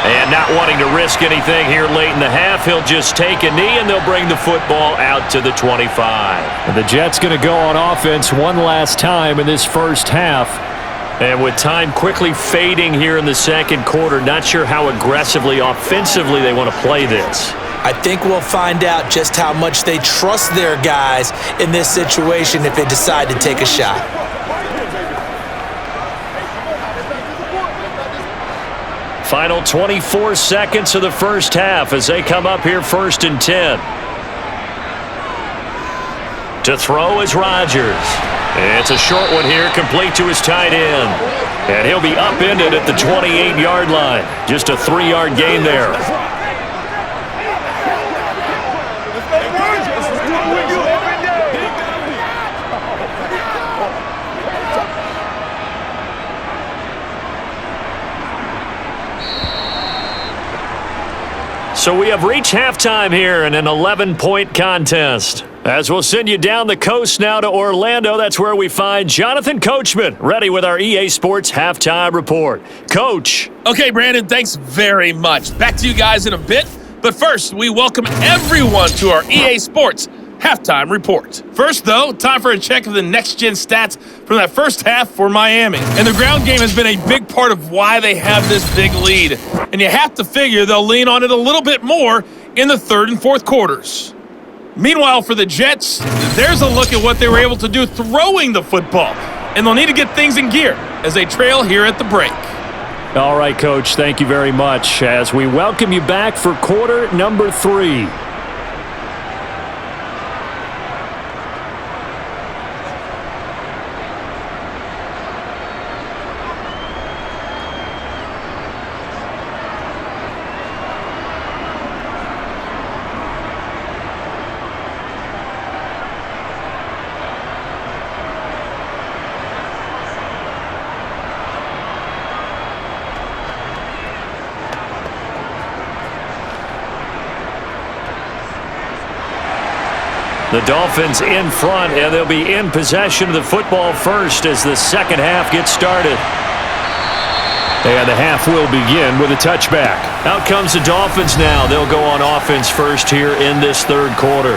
B: And not wanting to risk anything here late in the half, he'll just take a knee and they'll bring the football out to the 25.
E: And the Jets going to go on offense one last time in this first half.
B: And with time quickly fading here in the second quarter, not sure how aggressively, offensively they want to play this.
C: I think we'll find out just how much they trust their guys in this situation if they decide to take a shot.
B: Final 24 seconds of the first half as they come up here 1st and 10. To throw is Rodgers. It's a short one here, complete to his tight end. And he'll be upended at the 28-yard line. Just a 3-yard gain there. So we have reached halftime here in an 11-point contest. As we'll send you down the coast now to Orlando, that's where we find Jonathan Coachman, ready with our EA Sports Halftime Report. Coach.
G: Okay, Brandon, thanks very much. Back to you guys in a bit. But first, we welcome everyone to our EA Sports Halftime Report. First, though, time for a check of the next-gen stats from that first half for Miami. And the ground game has been a big part of why they have this big lead. And you have to figure they'll lean on it a little bit more in the third and fourth quarters. Meanwhile, for the Jets, there's a look at what they were able to do throwing the football. And they'll need to get things in gear as they trail here at the break.
E: All right, Coach, thank you very much as we welcome you back for quarter number 3.
B: The Dolphins in front, and they'll be in possession of the football first as the second half gets started.
E: And the half will begin with a touchback.
B: Out comes the Dolphins now. They'll go on offense first here in this third quarter.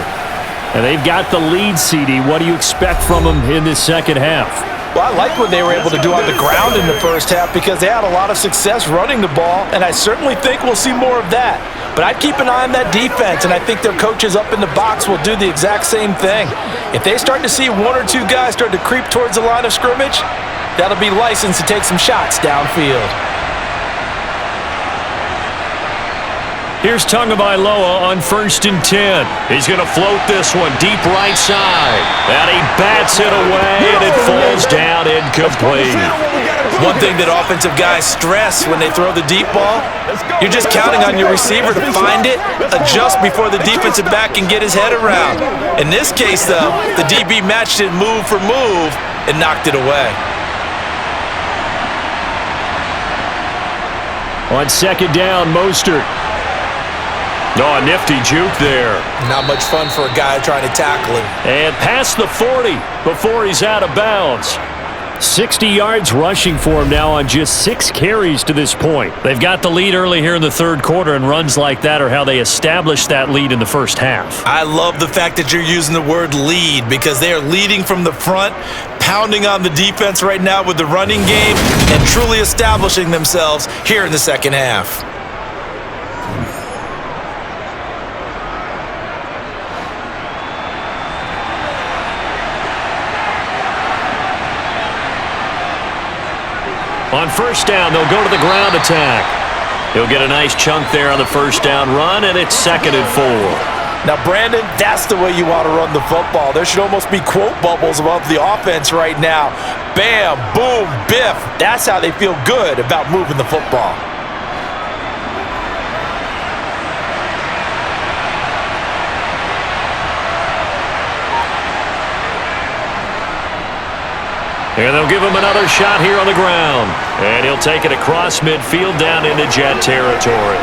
E: And they've got the lead, CD. What do you expect from them in this second half?
C: Well, I like what they were able to do on the ground in the first half because they had a lot of success running the ball, and I certainly think we'll see more of that. But I'd keep an eye on that defense, and I think their coaches up in the box will do the exact same thing. If they start to see 1 or 2 guys start to creep towards the line of scrimmage, that'll be licensed to take some shots downfield.
B: Here's Tagovailoa on 1st and 10. He's going to float this one deep right side. And he bats it away, and it falls down incomplete.
C: One thing that offensive guys stress when they throw the deep ball, you're just counting on your receiver to find it, adjust before the defensive back can get his head around. In this case, though, the DB matched it move for move and knocked it away.
E: On second down, Mostert.
B: Oh, a nifty juke there.
C: Not much fun for a guy trying to tackle him.
B: And past the 40 before he's out of bounds.
E: 60 yards rushing for him now on just 6 carries to this point. They've got the lead early here in the third quarter, and runs like that are how they established that lead in the first half.
C: I love the fact that you're using the word lead because they are leading from the front, pounding on the defense right now with the running game, and truly establishing themselves here in the second half.
B: On first down, they'll go to the ground attack. He'll get a nice chunk there on the first down run, and it's 2nd and 4.
C: Now, Brandon, that's the way you want to run the football. There should almost be quote bubbles above the offense right now. Bam, boom, biff. That's how they feel good about moving the football.
B: And they'll give him another shot here on the ground. And he'll take it across midfield down into Jet territory.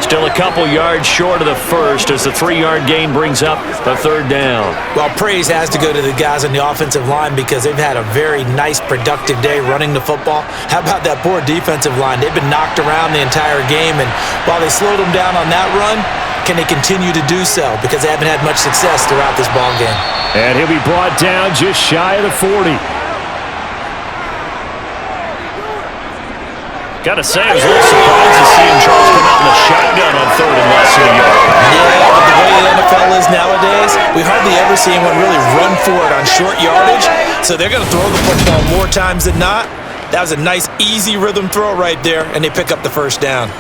B: Still a couple yards short of the first as the 3-yard gain brings up the 3rd down.
C: Well, praise has to go to the guys on the offensive line because they've had a very nice, productive day running the football. How about that poor defensive line? They've been knocked around the entire game, and while they slowed them down on that run, can they continue to do so? Because they haven't had much success throughout this ball game.
E: And he'll be brought down just shy of the 40.
B: Gotta say, I was a little surprised to see Charles come out in the shotgun on 3rd and less than a yard.
C: Yeah, but the way the NFL is nowadays, we hardly ever see anyone really run for it on short yardage. So they're going to throw the football more times than not. That was a nice, easy rhythm throw right there, and they pick up the first down.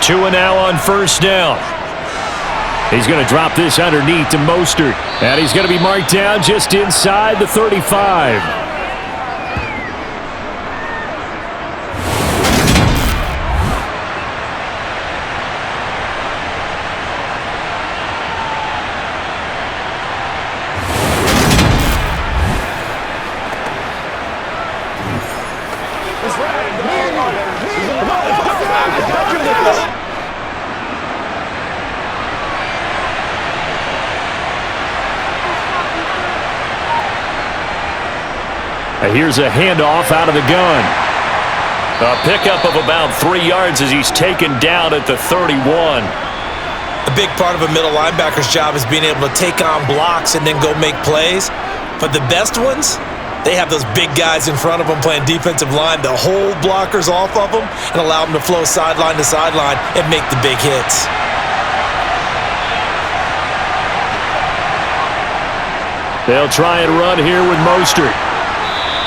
E: Two and now on first down. He's going to drop this underneath to Mostert. And he's going to be marked down just inside the 35. Here's a handoff out of the gun.
B: A pickup of about 3 yards as he's taken down at the 31.
C: A big part of a middle linebacker's job is being able to take on blocks and then go make plays. But the best ones, they have those big guys in front of them playing defensive line that hold blockers off of them and allow them to flow sideline to sideline and make the big hits.
E: They'll try and run here with Mostert.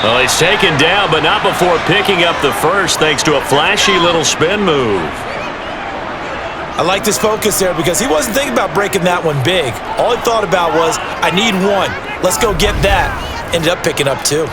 B: Well, he's taken down, but not before picking up the first thanks to a flashy little spin move.
C: I liked his focus there because he wasn't thinking about breaking that one big. All he thought about was, I need one. Let's go get that. Ended up picking up 2.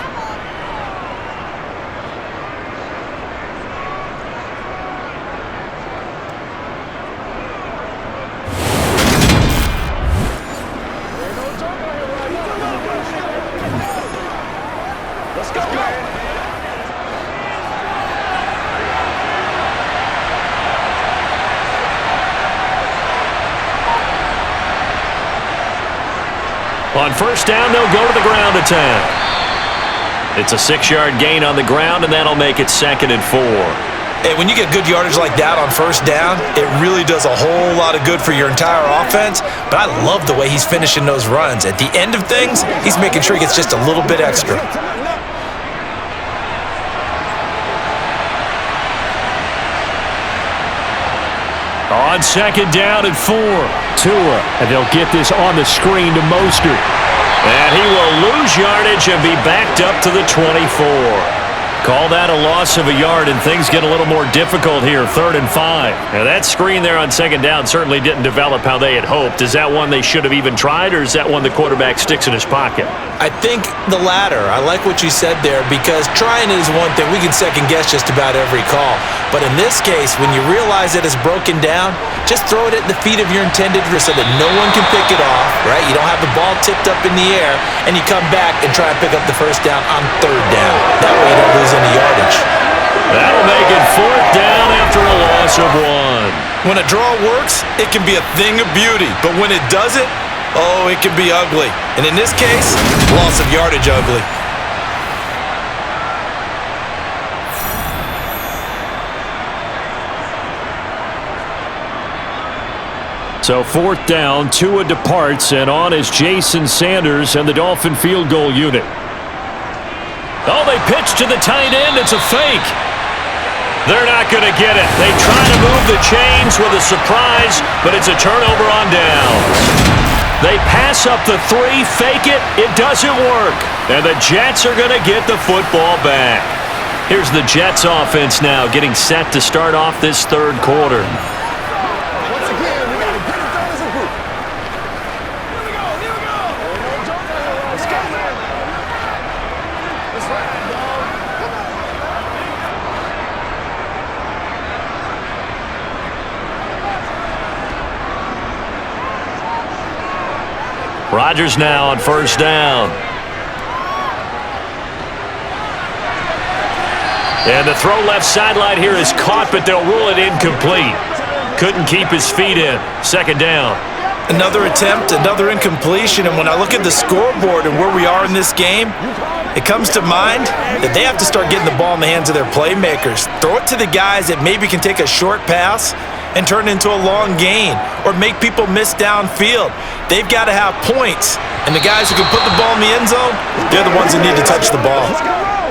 B: On first down, they'll go to the ground attack. It's a 6-yard gain on the ground, and that'll make it 2nd and 4.
C: Hey, when you get good yardage like that on first down, it really does a whole lot of good for your entire offense. But I love the way he's finishing those runs. At the end of things, he's making sure he gets just a little bit extra.
B: On 2nd down and 4.
E: Tua, and they'll get this on the screen to Mostert.
B: And he will lose yardage and be backed up to the 24. Call that a loss of a yard, and things get a little more difficult here, 3rd and 5. Now, that screen there on 2nd down certainly didn't develop how they had hoped. Is that one they should have even tried, or is that one the quarterback sticks in his pocket?
C: I think the latter. I like what you said there, because trying it is one thing. We can second-guess just about every call. But in this case, when you realize it is broken down, just throw it at the feet of your intended so that no one can pick it off, right? You don't have the ball tipped up in the air, and you come back and try and pick up the first down on 3rd down. That way you don't lose any yardage.
B: That'll make it 4th down after a loss of 1.
C: When a draw works, it can be a thing of beauty. But when it doesn't, oh, it can be ugly. And in this case, loss of yardage ugly.
E: So 4th down, Tua departs, and on is Jason Sanders and the Dolphin field goal unit.
B: Oh, they pitch to the tight end. It's a fake. They're not going to get it. They try to move the chains with a surprise, but it's a turnover on downs. They pass up the 3, fake it. It doesn't work. And the Jets are going to get the football back. Here's the Jets offense now getting set to start off this 3rd quarter. Rodgers now on 1st down. And the throw left sideline here is caught, but they'll rule it incomplete. Couldn't keep his feet in. 2nd down.
C: Another attempt, another incompletion, and when I look at the scoreboard and where we are in this game, it comes to mind that they have to start getting the ball in the hands of their playmakers. Throw it to the guys that maybe can take a short pass and turn it into a long gain or make people miss downfield. They've got to have points, and the guys who can put the ball in the end zone, they're the ones that need to touch the ball.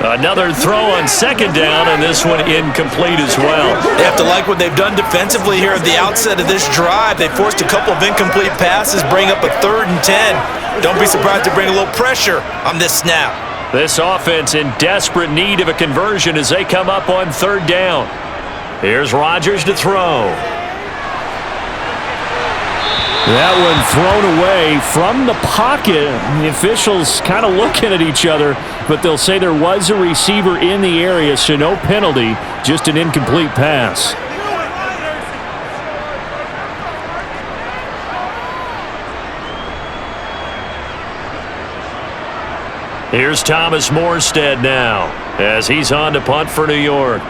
B: Another throw on 2nd down, and this one incomplete as well.
C: They have to like what they've done defensively here at the outset of this drive. They forced a couple of incomplete passes, bring up a 3rd and 10. Don't be surprised to bring a little pressure on this snap.
B: This offense in desperate need of a conversion as they come up on 3rd down. Here's Rodgers to throw.
E: That one thrown away from the pocket. The officials kind of looking at each other, but they'll say there was a receiver in the area, so no penalty, just an incomplete pass.
B: Here's Thomas Morstead now as he's on to punt for New York.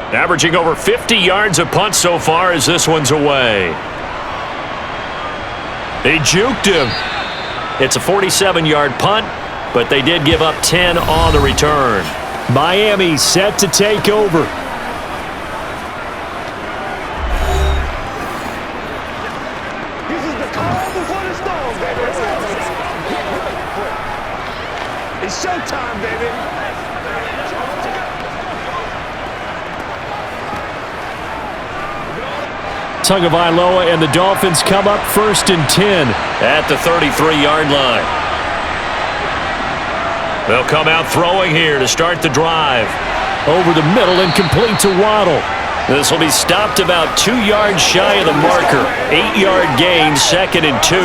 B: Averaging over 50 yards a punt so far as this one's away. They juked him. It's a 47-yard punt, but they did give up 10 on the return.
E: Miami set to take over.
D: This is the calm before the storm, baby. It's showtime, baby.
E: Tagovailoa and the Dolphins come up 1st and 10
B: at the 33-yard line. They'll come out throwing here to start the drive.
E: over the middle and complete to Waddle.
B: This will be stopped about 2 yards shy of the marker. 8-yard gain, 2nd and 2.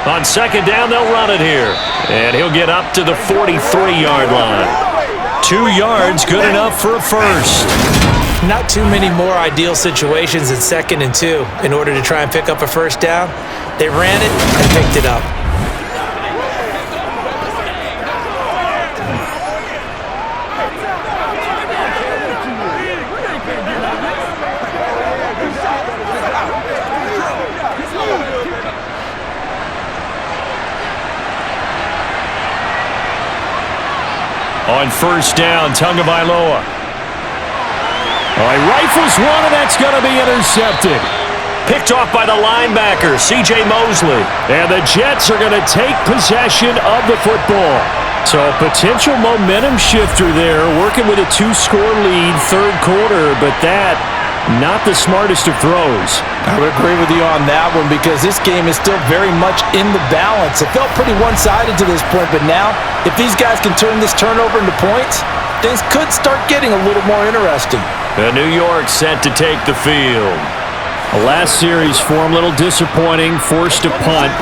B: On 2nd down, they'll run it here. And he'll get up to the 43-yard line. 2 yards, good enough for a first.
C: Not too many more ideal situations in 2nd and 2 in order to try and pick up a first down. They ran it and picked it up.
E: On 1st down, Tagovailoa. He rifles one, and that's going to be intercepted.
B: Picked off by the linebacker, C.J. Mosley.
E: And the Jets are going to take possession of the football. So a potential momentum shifter there, working with a 2-score lead, third quarter, but that, not the smartest of throws.
F: I would agree with you on that one because this game is still very much in the balance. It felt pretty one-sided to this point, but now, if these guys can turn this turnover into points, things could start getting a little more interesting.
B: And New York set to take the field.
E: The last series for them, a little disappointing, forced a punt.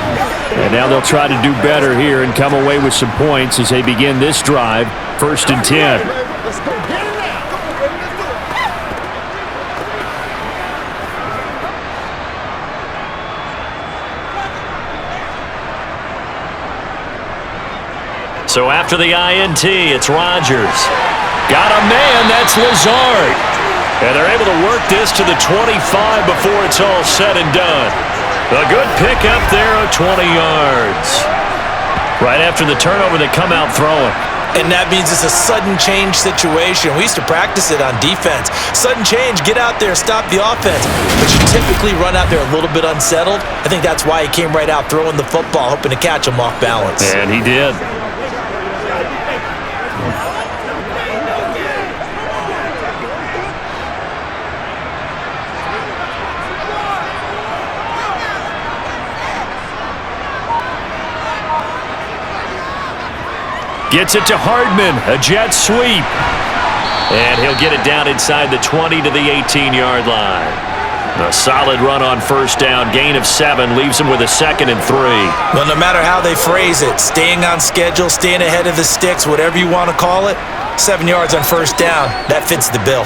E: And now they'll try to do better here and come away with some points as they begin this drive, 1st and 10.
D: Let's go get it now.
B: So after the INT, it's Rodgers. Got a man, that's Lazard. And they're able to work this to the 25 before it's all said and done. A good pickup there of 20 yards. Right after the turnover, they come out throwing.
C: And that means it's a sudden change situation. We used to practice it on defense. Sudden change, get out there, stop the offense. But you typically run out there a little bit unsettled. I think that's why he came right out throwing the football, hoping to catch him off balance.
B: And he did. Gets it to Hardman, a jet sweep. And he'll get it down inside the 20 to the 18-yard line. A solid run on first down, gain of 7, leaves him with a 2nd and 3.
C: Well, no matter how they phrase it, staying on schedule, staying ahead of the sticks, whatever you want to call it, 7 yards on first down, that fits the bill.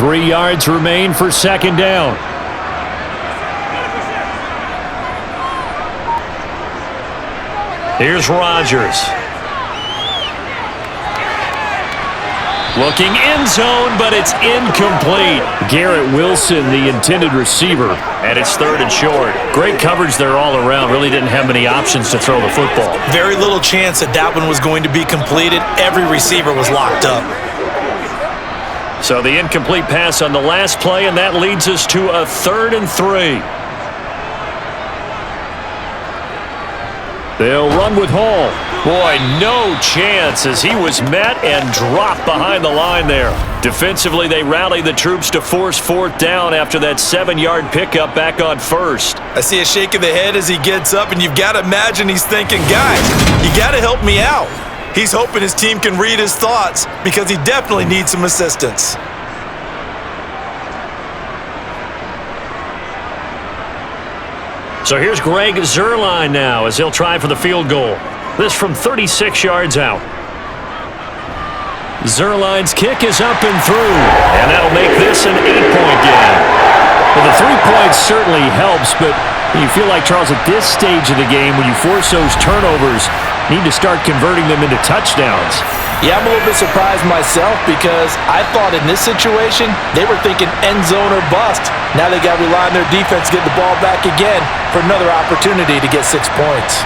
E: 3 yards remain for 2nd down.
B: Here's Rodgers. Looking end zone, but it's incomplete.
E: Garrett Wilson, the intended receiver.
B: And it's 3rd and short.
E: Great coverage there all around. Really didn't have many options to throw the football.
C: Very little chance that one was going to be completed. Every receiver was locked up.
B: So the incomplete pass on the last play, and that leads us to a 3rd and 3.
E: They'll run with Hall.
B: Boy, no chance as he was met and dropped behind the line there. Defensively, they rallied the troops to force 4th down after that 7-yard pickup back on 1st.
C: I see a shake of the head as he gets up, and you've got to imagine he's thinking, guys, you got to help me out. He's hoping his team can read his thoughts because he definitely needs some assistance.
B: So here's Greg Zuerlein now as he'll try for the field goal. This from 36 yards out. Zuerlein's kick is up and through, and that'll make this an 8-point game.
E: Well, the 3 points certainly helps, but you feel like, Charles, at this stage of the game, when you force those turnovers, need to start converting them into touchdowns.
F: Yeah, I'm a little bit surprised myself because I thought in this situation, they were thinking end zone or bust. Now they got to rely on their defense to get the ball back again for another opportunity to get 6 points.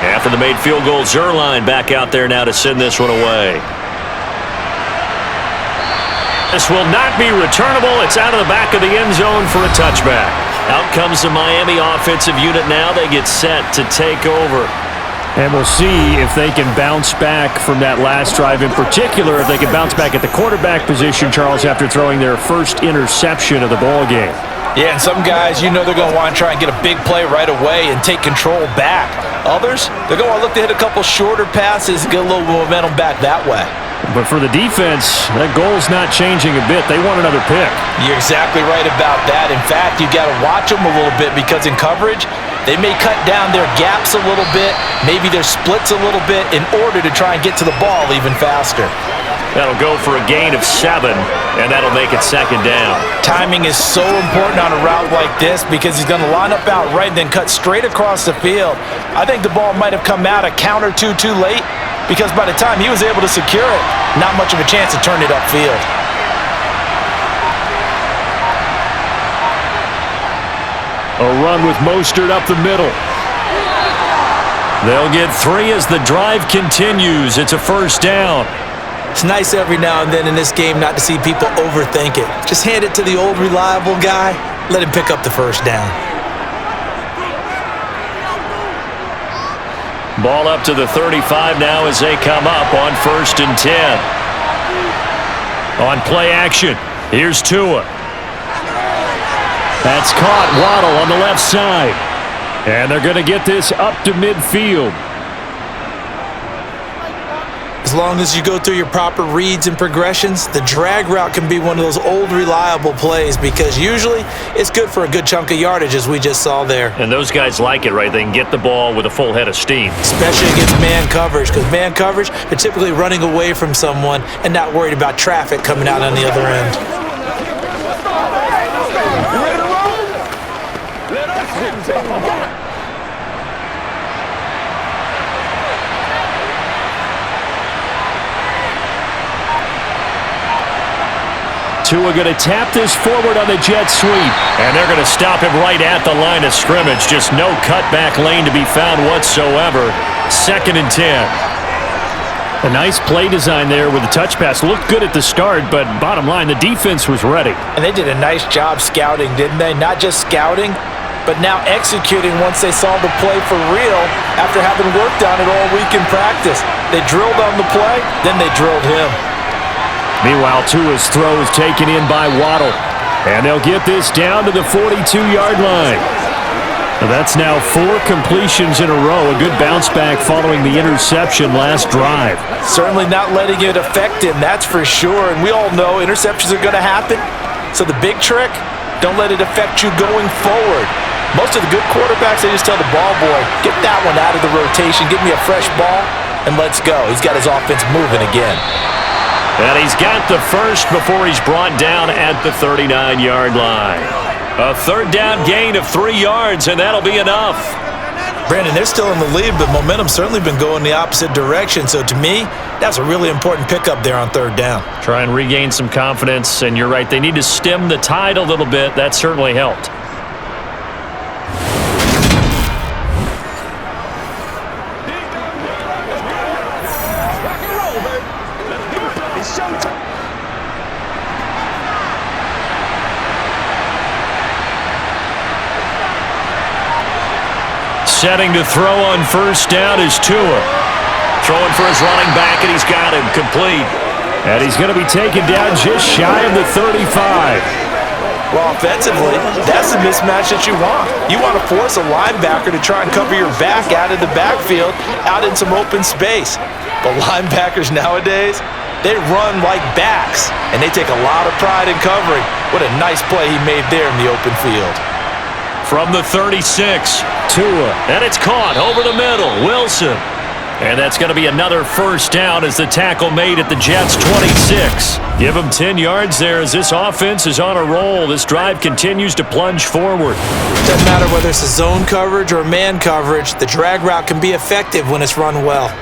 B: After the made field goal, Zuerlein back out there now to send this one away. This will not be returnable. It's out of the back of the end zone for a touchback. Out comes the Miami offensive unit now. They get set to take over.
E: And we'll see if they can bounce back from that last drive. In particular, if they can bounce back at the quarterback position, Charles, after throwing their first interception of the ball game.
C: Yeah, and some guys, you know they're going to want to try and get a big play right away and take control back. Others, they're going to look to hit a couple shorter passes and get a little momentum back that way.
E: But for the defense, that goal's not changing a bit. They want another pick.
C: You're exactly right about that. In fact, you got to watch them a little bit because in coverage, they may cut down their gaps a little bit, maybe their splits a little bit in order to try and get to the ball even faster.
B: That'll go for a gain of 7, and that'll make it 2nd down.
C: Timing is so important on a route like this because he's going to line up out right and then cut straight across the field. I think the ball might have come out a count or two too late because by the time he was able to secure it, not much of a chance to turn it upfield.
E: A run with Mostert up the middle.
B: They'll get 3 as the drive continues. It's a 1st down.
C: It's nice every now and then in this game not to see people overthink it. Just hand it to the old reliable guy, let him pick up the first down.
B: Ball up to the 35 now as they come up on 1st and 10. On play action, here's Tua. That's caught. Waddle on the left side. And they're going to get this up to midfield.
C: As long as you go through your proper reads and progressions, the drag route can be one of those old reliable plays because usually it's good for a good chunk of yardage as we just saw there.
B: And those guys like it, right? They can get the ball with a full head of steam.
C: Especially against man coverage, because man coverage, they're typically running away from someone and not worried about traffic coming out on the other end.
B: Tua going to tap this forward on the jet sweep. And they're going to stop him right at the line of scrimmage. Just no cutback lane to be found whatsoever. 2nd and 10.
E: A nice play design there with the touch pass. Looked good at the start, but bottom line, the defense was ready.
C: And they did a nice job scouting, didn't they? Not just scouting, but now executing once they saw the play for real after having worked on it all week in practice. They drilled on the play, then they drilled him.
E: Meanwhile, Tua's throw is taken in by Waddle. And they'll get this down to the 42-yard line. That's now 4 completions in a row. A good bounce back following the interception last drive.
C: Certainly not letting it affect him, that's for sure. And we all know interceptions are going to happen. So the big trick, don't let it affect you going forward. Most of the good quarterbacks, they just tell the ball boy, get that one out of the rotation, give me a fresh ball, and let's go. He's got his offense moving again.
B: And he's got the first before he's brought down at the 39-yard line. A 3rd down gain of 3 yards, and that'll be enough.
C: Brandon, they're still in the lead, but momentum's certainly been going the opposite direction. So to me, that's a really important pickup there on 3rd down.
B: Try and regain some confidence, and you're right. They need to stem the tide a little bit. That certainly helped. Setting to throw on 1st down is Tua. Throwing for his running back, and he's got him complete.
E: And he's going to be taken down just shy of the 35.
C: Well, offensively, that's the mismatch that you want. You want to force a linebacker to try and cover your back out of the backfield, out in some open space. But linebackers nowadays, they run like backs, and they take a lot of pride in covering. What a nice play he made there in the open field.
B: From the 36, Tua, and it's caught over the middle. Wilson. And that's going to be another 1st down as the tackle made at the Jets' 26. Give them 10 yards there as this offense is on a roll. This drive continues to plunge forward.
C: Doesn't matter whether it's a zone coverage or man coverage, the drag route can be effective when it's run well.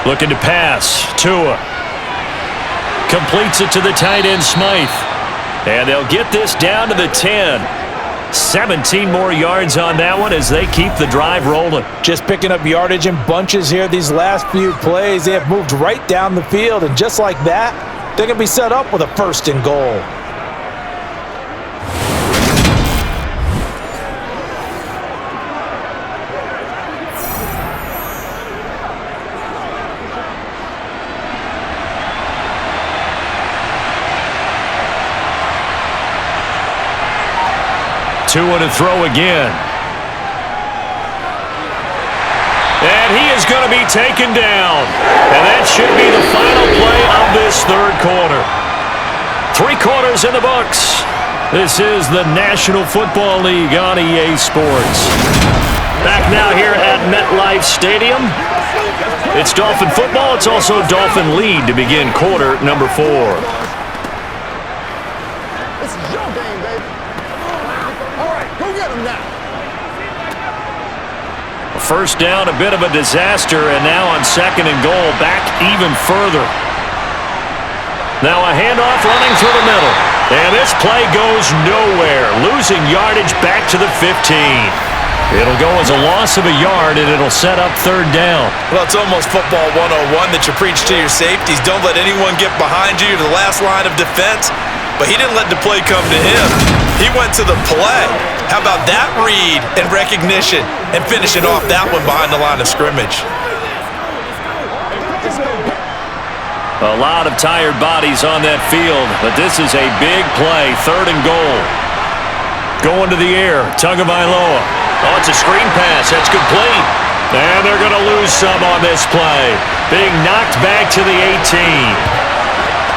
B: Looking to pass. Tua completes it to the tight end, Smythe. And they'll get this down to the 10. 17 more yards on that one as they keep the drive rolling.
C: Just picking up yardage in bunches here these last few plays. They have moved right down the field, and just like that, they're going to be set up with a 1st and goal.
B: Tua to throw again. And he is going to be taken down. And that should be the final play of this 3rd quarter. 3 quarters in the books. This is the National Football League on EA Sports. Back now here at MetLife Stadium. It's Dolphin football. It's also Dolphin lead to begin quarter number 4.
D: This is your game, baby. All right, go get him now.
B: first down, a bit of a disaster, and now on 2nd and goal, back even further. Now a handoff running through the middle. And this play goes nowhere, losing yardage back to the 15. It'll go as a loss of a yard, and it'll set up 3rd down.
C: Well, it's almost football 101 that you preach to your safeties. Don't let anyone get behind you to the last line of defense. But he didn't let the play come to him. He went to the play. How about that read and recognition and finishing off that one behind the line of scrimmage?
B: A lot of tired bodies on that field, but this is a big play, 3rd and goal. Going to the air, Tagovailoa. Oh, it's a screen pass. That's complete. And they're going to lose some on this play. Being knocked back to the 18.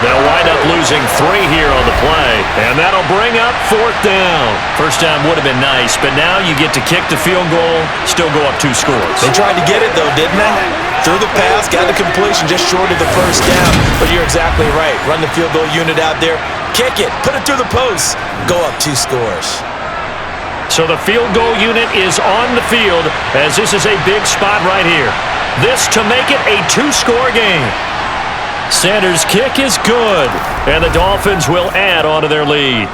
B: They'll wind up losing 3 here on the play. And that'll bring up 4th down. First down would have been nice, but now you get to kick the field goal, still go up 2 scores.
C: They tried to get it, though, didn't they? Threw the pass, got the completion just short of the first down. But you're exactly right. Run the field goal unit out there. Kick it. Put it through the post. Go up 2 scores.
B: So the field goal unit is on the field as this is a big spot right here. This to make it a 2-score game. Sanders' kick is good, and the Dolphins will add on to their lead.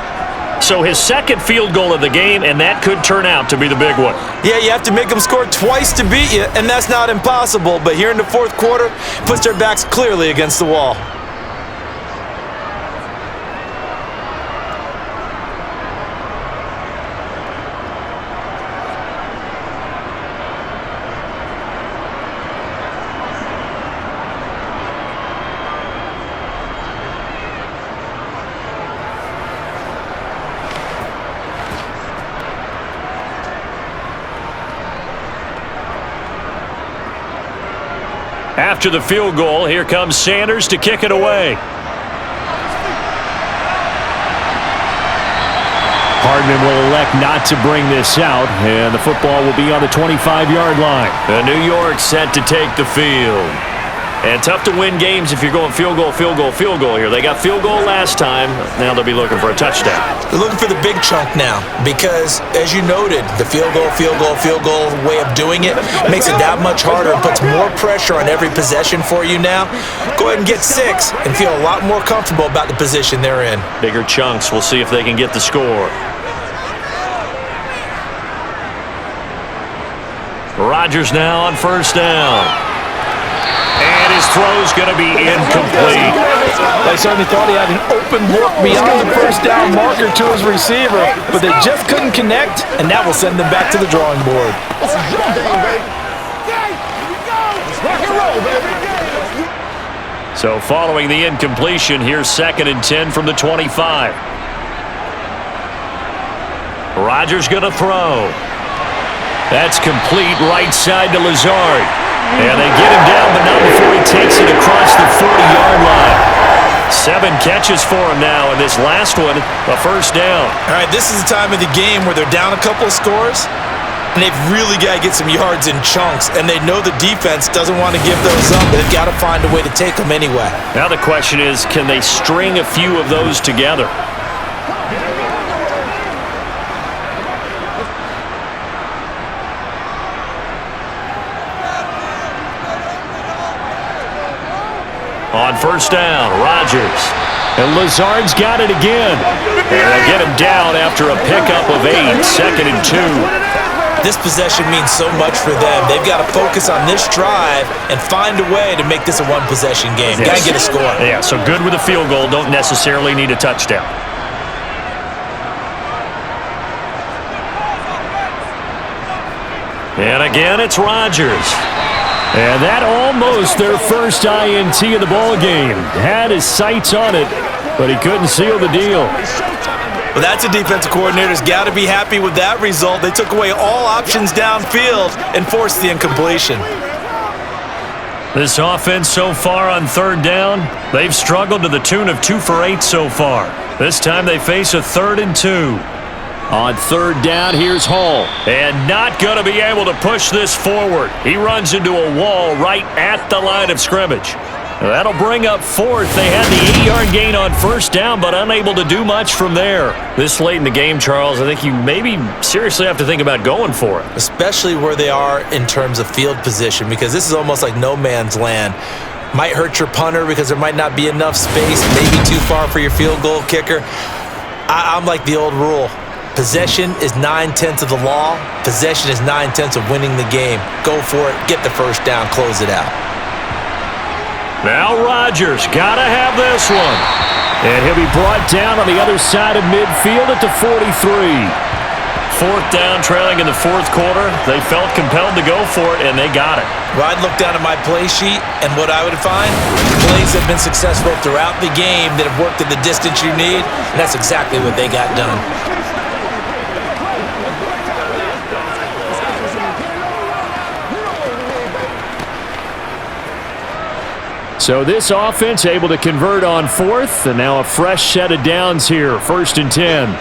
B: So his 2nd field goal of the game, and that could turn out to be the big one.
C: Yeah, you have to make them score twice to beat you, and that's not impossible. But here in the 4th quarter, puts their backs clearly against the wall.
B: After the field goal, here comes Sanders to kick it away.
E: Hardman will elect not to bring this out, and the football will be on the 25-yard line.
B: And New York set to take the field. And tough to win games if you're going field goal, field goal, field goal here. They got field goal last time. Now they'll be looking for a touchdown.
C: They're looking for the big chunk now because, as you noted, the field goal way of doing it makes it that much harder and puts more pressure on every possession for you now. Go ahead and get 6 and feel a lot more comfortable about the position they're in.
B: Bigger chunks. We'll see if they can get the score. Rodgers now on 1st down. And his throw's going to be incomplete.
F: They certainly thought he had an open look beyond the first down marker to his receiver, but they just couldn't connect, and that will send them back to the drawing board.
B: So following the incompletion, here's 2nd and 10 from the 25. Rodgers going to throw. That's complete right side to Lazard. And they get him down, but not before he takes it across the 40-yard line. 7 catches for him now, and this last one, a 1st down.
C: All right, this is the time of the game where they're down a couple of scores, and they've really got to get some yards in chunks, and they know the defense doesn't want to give those up, but they've got to find a way to take them anyway.
B: Now the question is, can they string a few of those together? On 1st down, Rodgers. And Lazard's got it again. And they get him down after a pickup of 8, 2nd and 2.
C: This possession means so much for them. They've got to focus on this drive and find a way to make this a one-possession game. Got to get a score.
B: Yeah, so good with a field goal. Don't necessarily need a touchdown. And again, it's Rodgers. And that almost their first INT of the ball game. Had his sights on it, but he couldn't seal the deal.
C: Well, that's a defensive coordinator's got to be happy with that result. They took away all options downfield and forced the incompletion.
B: This offense so far on 3rd down, they've struggled to the tune of 2 for 8 so far. This time they face a 3rd and 2.
E: On 3rd down, here's Hall.
B: And not going to be able to push this forward. He runs into a wall right at the line of scrimmage.
E: That'll bring up fourth. They had the 8-yard gain on first down, but unable to do much from there. This late in the game, Charles, I think you maybe seriously have to think about going for it.
C: Especially where they are in terms of field position, because this is almost like no man's land. Might hurt your punter because there might not be enough space, maybe too far for your field goal kicker. I'm like the old rule. Possession is 9/10 of the law. Possession is 9/10 of winning the game. Go for it. Get the first down. Close it out.
E: Now Rodgers got to have this one. And he'll be brought down on the other side of midfield at the 43.
B: Fourth down, trailing in the fourth quarter. They felt compelled to go for it, and they got it.
C: Well, I'd look down at my play sheet, and what I would find, plays have been successful throughout the game that have worked at the distance you need, and that's exactly what they got done.
E: So this offense able to convert on fourth, and now a fresh set of downs here, 1st and 10.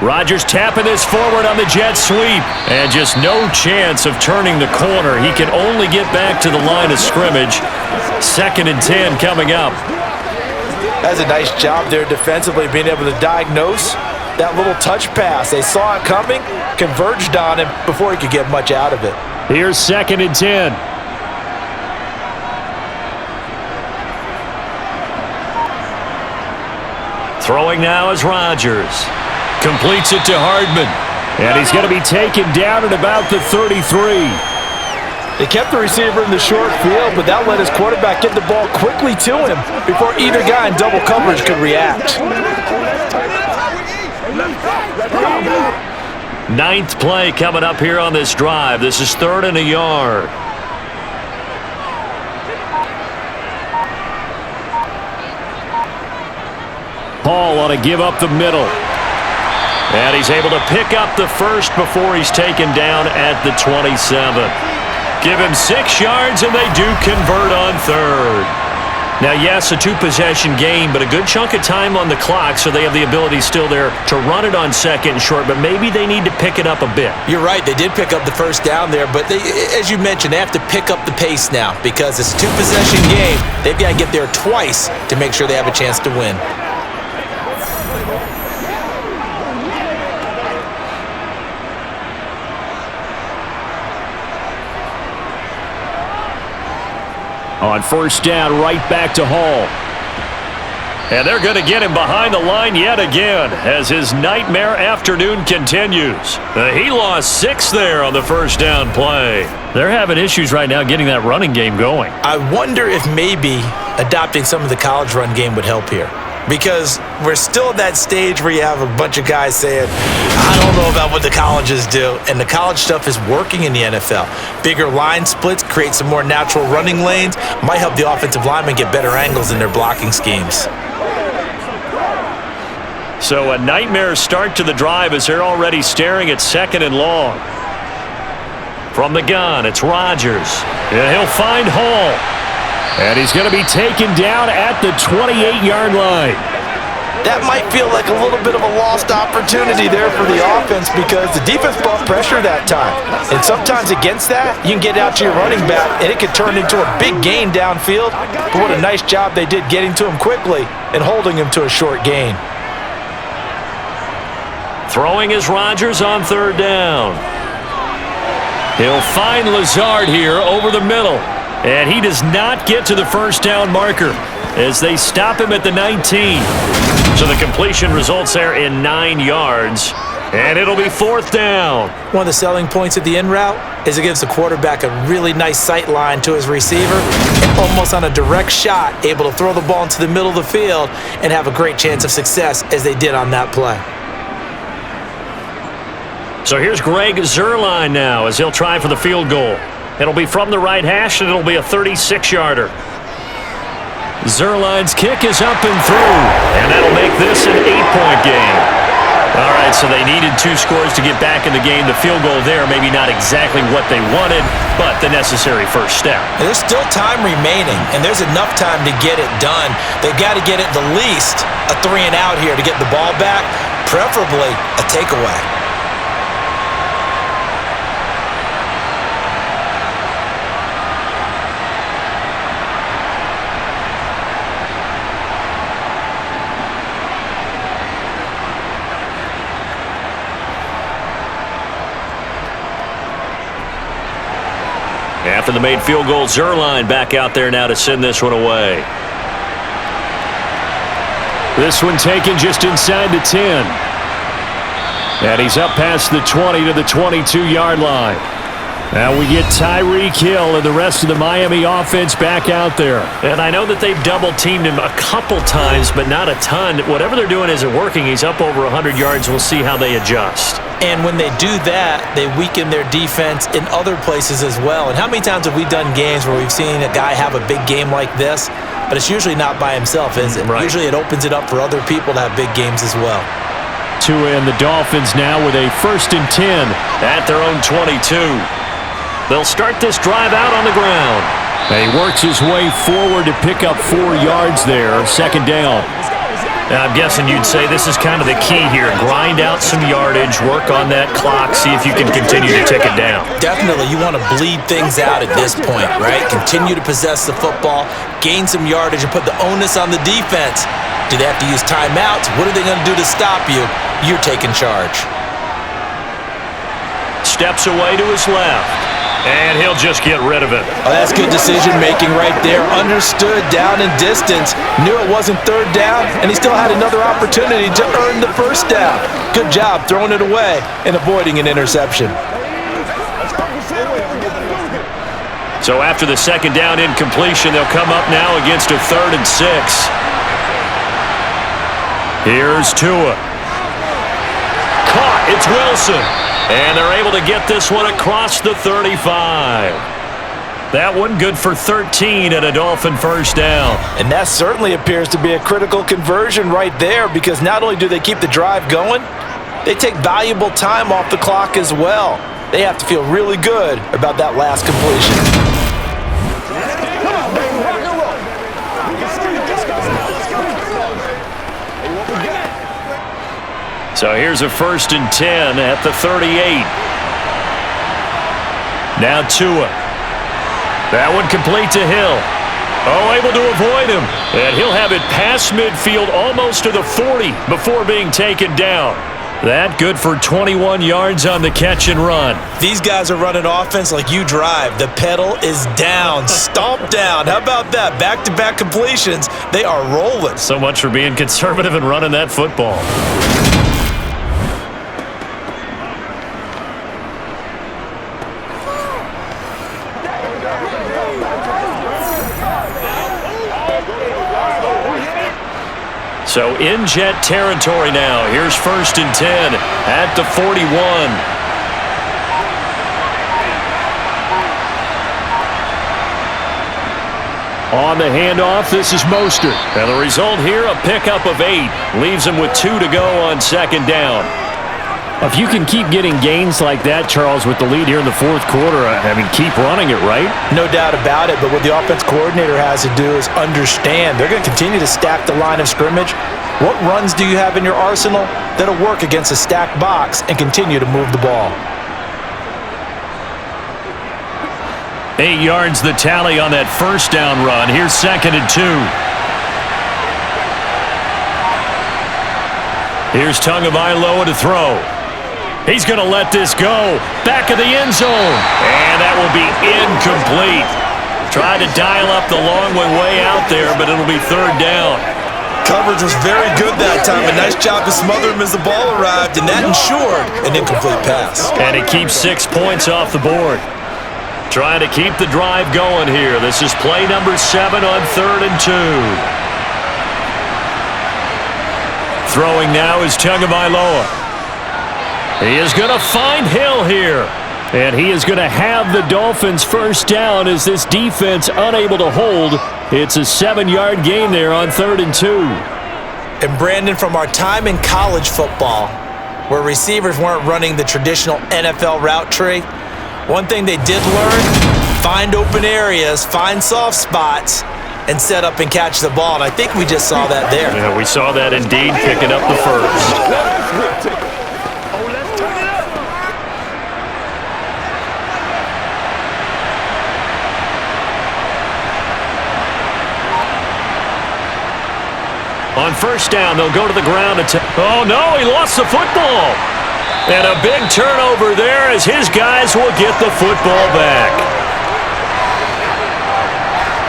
E: Rodgers tapping this forward on the jet sweep, and just no chance of turning the corner. He can only get back to the line of scrimmage. 2nd and 10 coming up.
C: That's a nice job there defensively, being able to diagnose that little touch pass. They saw it coming, converged on him before he could get much out of it.
E: Here's 2nd and 10. Throwing now is Rodgers. Completes it to Hardman. And he's going to be taken down at about the 33.
F: They kept the receiver in the short field, but that let his quarterback get the ball quickly to him before either guy in double coverage could react.
E: 9th play coming up here on this drive. This is 3rd and a yard. Paul ought to give up the middle. And he's able to pick up the first before he's taken down at the 27. Give him 6 yards, and they do convert on 3rd. Now, yes, a 2-possession game, but a good chunk of time on the clock, so they have the ability still there to run it on 2nd and short, but maybe they need to pick it up a bit.
C: You're right. They did pick up the first down there, but as you mentioned, they have to pick up the pace now because it's a 2-possession game. They've got to get there twice to make sure they have a chance to win.
E: On first down, right back to Hall. And they're going to get him behind the line yet again as his nightmare afternoon continues. He lost 6 there on the first down play. They're having issues right now getting that running game going.
C: I wonder if maybe adopting some of the college run game would help here. Because we're still at that stage where you have a bunch of guys saying, I don't know about what the colleges do. And the college stuff is working in the NFL. Bigger line splits, create some more natural running lanes, might help the offensive linemen get better angles in their blocking schemes.
E: So a nightmare start to the drive as they're already staring at 2nd and long. From the gun, it's Rodgers. And he'll find Hall. And he's going to be taken down at the 28-yard line.
C: That might feel like a little bit of a lost opportunity there for the offense because the defense brought pressure that time. And sometimes against that, you can get out to your running back, and it could turn into a big gain downfield. But what a nice job they did getting to him quickly and holding him to a short gain.
E: Throwing is Rodgers on 3rd down. He'll find Lazard here over the middle. And he does not get to the first down marker as they stop him at the 19. So the completion results there in 9 yards. And it'll be 4th down.
C: One of the selling points of the in route is it gives the quarterback a really nice sight line to his receiver and almost on a direct shot able to throw the ball into the middle of the field and have a great chance of success as they did on that play.
E: So here's Greg Zuerlein now as he'll try for the field goal. It'll be from the right hash, and it'll be a 36-yarder. Zuerlein's kick is up and through, and that'll make this an 8-point game. All right, so they needed 2 scores to get back in the game. The field goal there, maybe not exactly what they wanted, but the necessary first step.
C: And there's still time remaining, and there's enough time to get it done. They've got to get at the least a 3-and-out here to get the ball back, preferably a takeaway.
B: and the made field goal. Zuerlein back out there now to send this one away.
E: This one taken just inside the 10. And he's up past the 20 to the 22-yard line. Now we get Tyreek Hill and the rest of the Miami offense back out there.
B: And I know that they've double-teamed him a couple times, but not a ton. Whatever they're doing isn't working. He's up over 100 yards. We'll see how they adjust.
C: And when they do that, they weaken their defense in other places as well. And how many times have we done games where we've seen a guy have a big game like this, but it's usually not by himself, is it?
B: Right.
C: Usually it opens it up for other people to have big games as well.
E: Tua and the Dolphins now with a 1st and 10.
B: At their own 22. They'll start this drive out on the ground.
E: And he works his way forward to pick up 4 yards there. 2nd down.
B: Now, I'm guessing you'd say this is kind of the key here. Grind out some yardage, work on that clock, see if you can continue to tick it down.
C: Definitely, you want to bleed things out at this point, right? Continue to possess the football, gain some yardage, and put the onus on the defense. Do they have to use timeouts? What are they going to do to stop you? You're taking charge.
B: Steps away to his left. And he'll just get rid of it.
C: Oh, that's good decision-making right there. Understood down and distance. Knew it wasn't 3rd down, and he still had another opportunity to earn the 1st down. Good job throwing it away and avoiding an interception.
B: So after the 2nd down incompletion, they'll come up now against a 3rd and 6.
E: Here's Tua.
B: Caught. It's Wilson. And they're able to get this one across the 35. That one good for 13 and a Dolphin 1st down.
C: And that certainly appears to be a critical conversion right there, because not only do they keep the drive going, they take valuable time off the clock as well. They have to feel really good about that last completion.
B: So here's a 1st and 10 at the 38. Now Tua. That one complete to Hill. Oh, able to avoid him. And he'll have it past midfield almost to the 40 before being taken down. That good for 21 yards on the catch and run.
C: These guys are running offense like you drive. The pedal is down, stomp down. How about that? Back-to-back completions. They are rolling.
B: So much for being conservative and running that football. So in Jet territory now. Here's 1st and 10 at the 41.
E: On the handoff, this is Mostert.
B: And the result here, a pickup of 8. Leaves him with 2 to go on 2nd down.
E: If you can keep getting gains like that, Charles, with the lead here in the 4th quarter, I mean, keep running it, right?
C: No doubt about it, but what the offense coordinator has to do is understand they're going to continue to stack the line of scrimmage. What runs do you have in your arsenal that'll work against a stacked box and continue to move the ball?
E: 8 yards the tally on that 1st down run. Here's 2nd and 2. Here's Tagovailoa to throw. He's going to let this go. Back of the end zone.
B: And that will be incomplete. Tried to dial up the long way out there, but it'll be 3rd down.
C: Coverage was very good that time. A nice job to smother him as the ball arrived, and that ensured an incomplete pass.
B: And it keeps 6 points off the board. Trying to keep the drive going here. This is play number 7 on 3rd and 2. Throwing now is Tagovailoa. He is going to find Hill here. And he is going to have the Dolphins 1st down as this defense unable to hold. It's a 7-yard gain there on 3rd and 2.
C: And Brandon, from our time in college football, where receivers weren't running the traditional NFL route tree, one thing they did learn, find open areas, find soft spots, and set up and catch the ball. And I think we just saw that there.
B: Yeah, we saw that indeed, picking up the 1st. On 1st down, they'll go to the ground. Oh, no, he lost the football. And a big turnover there as his guys will get the football back.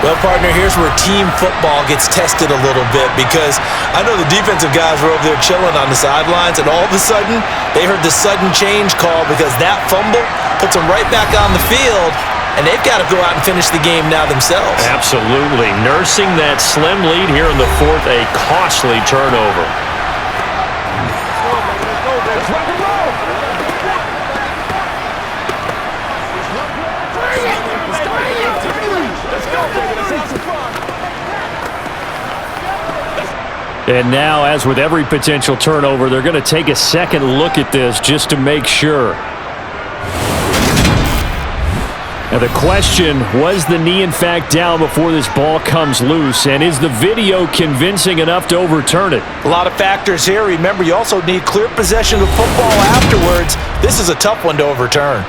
C: Well, partner, here's where team football gets tested a little bit because I know the defensive guys were over there chilling on the sidelines, and all of a sudden, they heard the sudden change call because that fumble puts them right back on the field, and they've got to go out and finish the game now themselves.
B: Absolutely. Nursing that slim lead here in the fourth, a costly turnover. And now, as with every potential turnover, they're going to take a second look at this just to make sure. Now the question, was the knee in fact down before this ball comes loose? And is the video convincing enough to overturn it?
C: A lot of factors here. Remember, you also need clear possession of football afterwards. This is a tough one to overturn.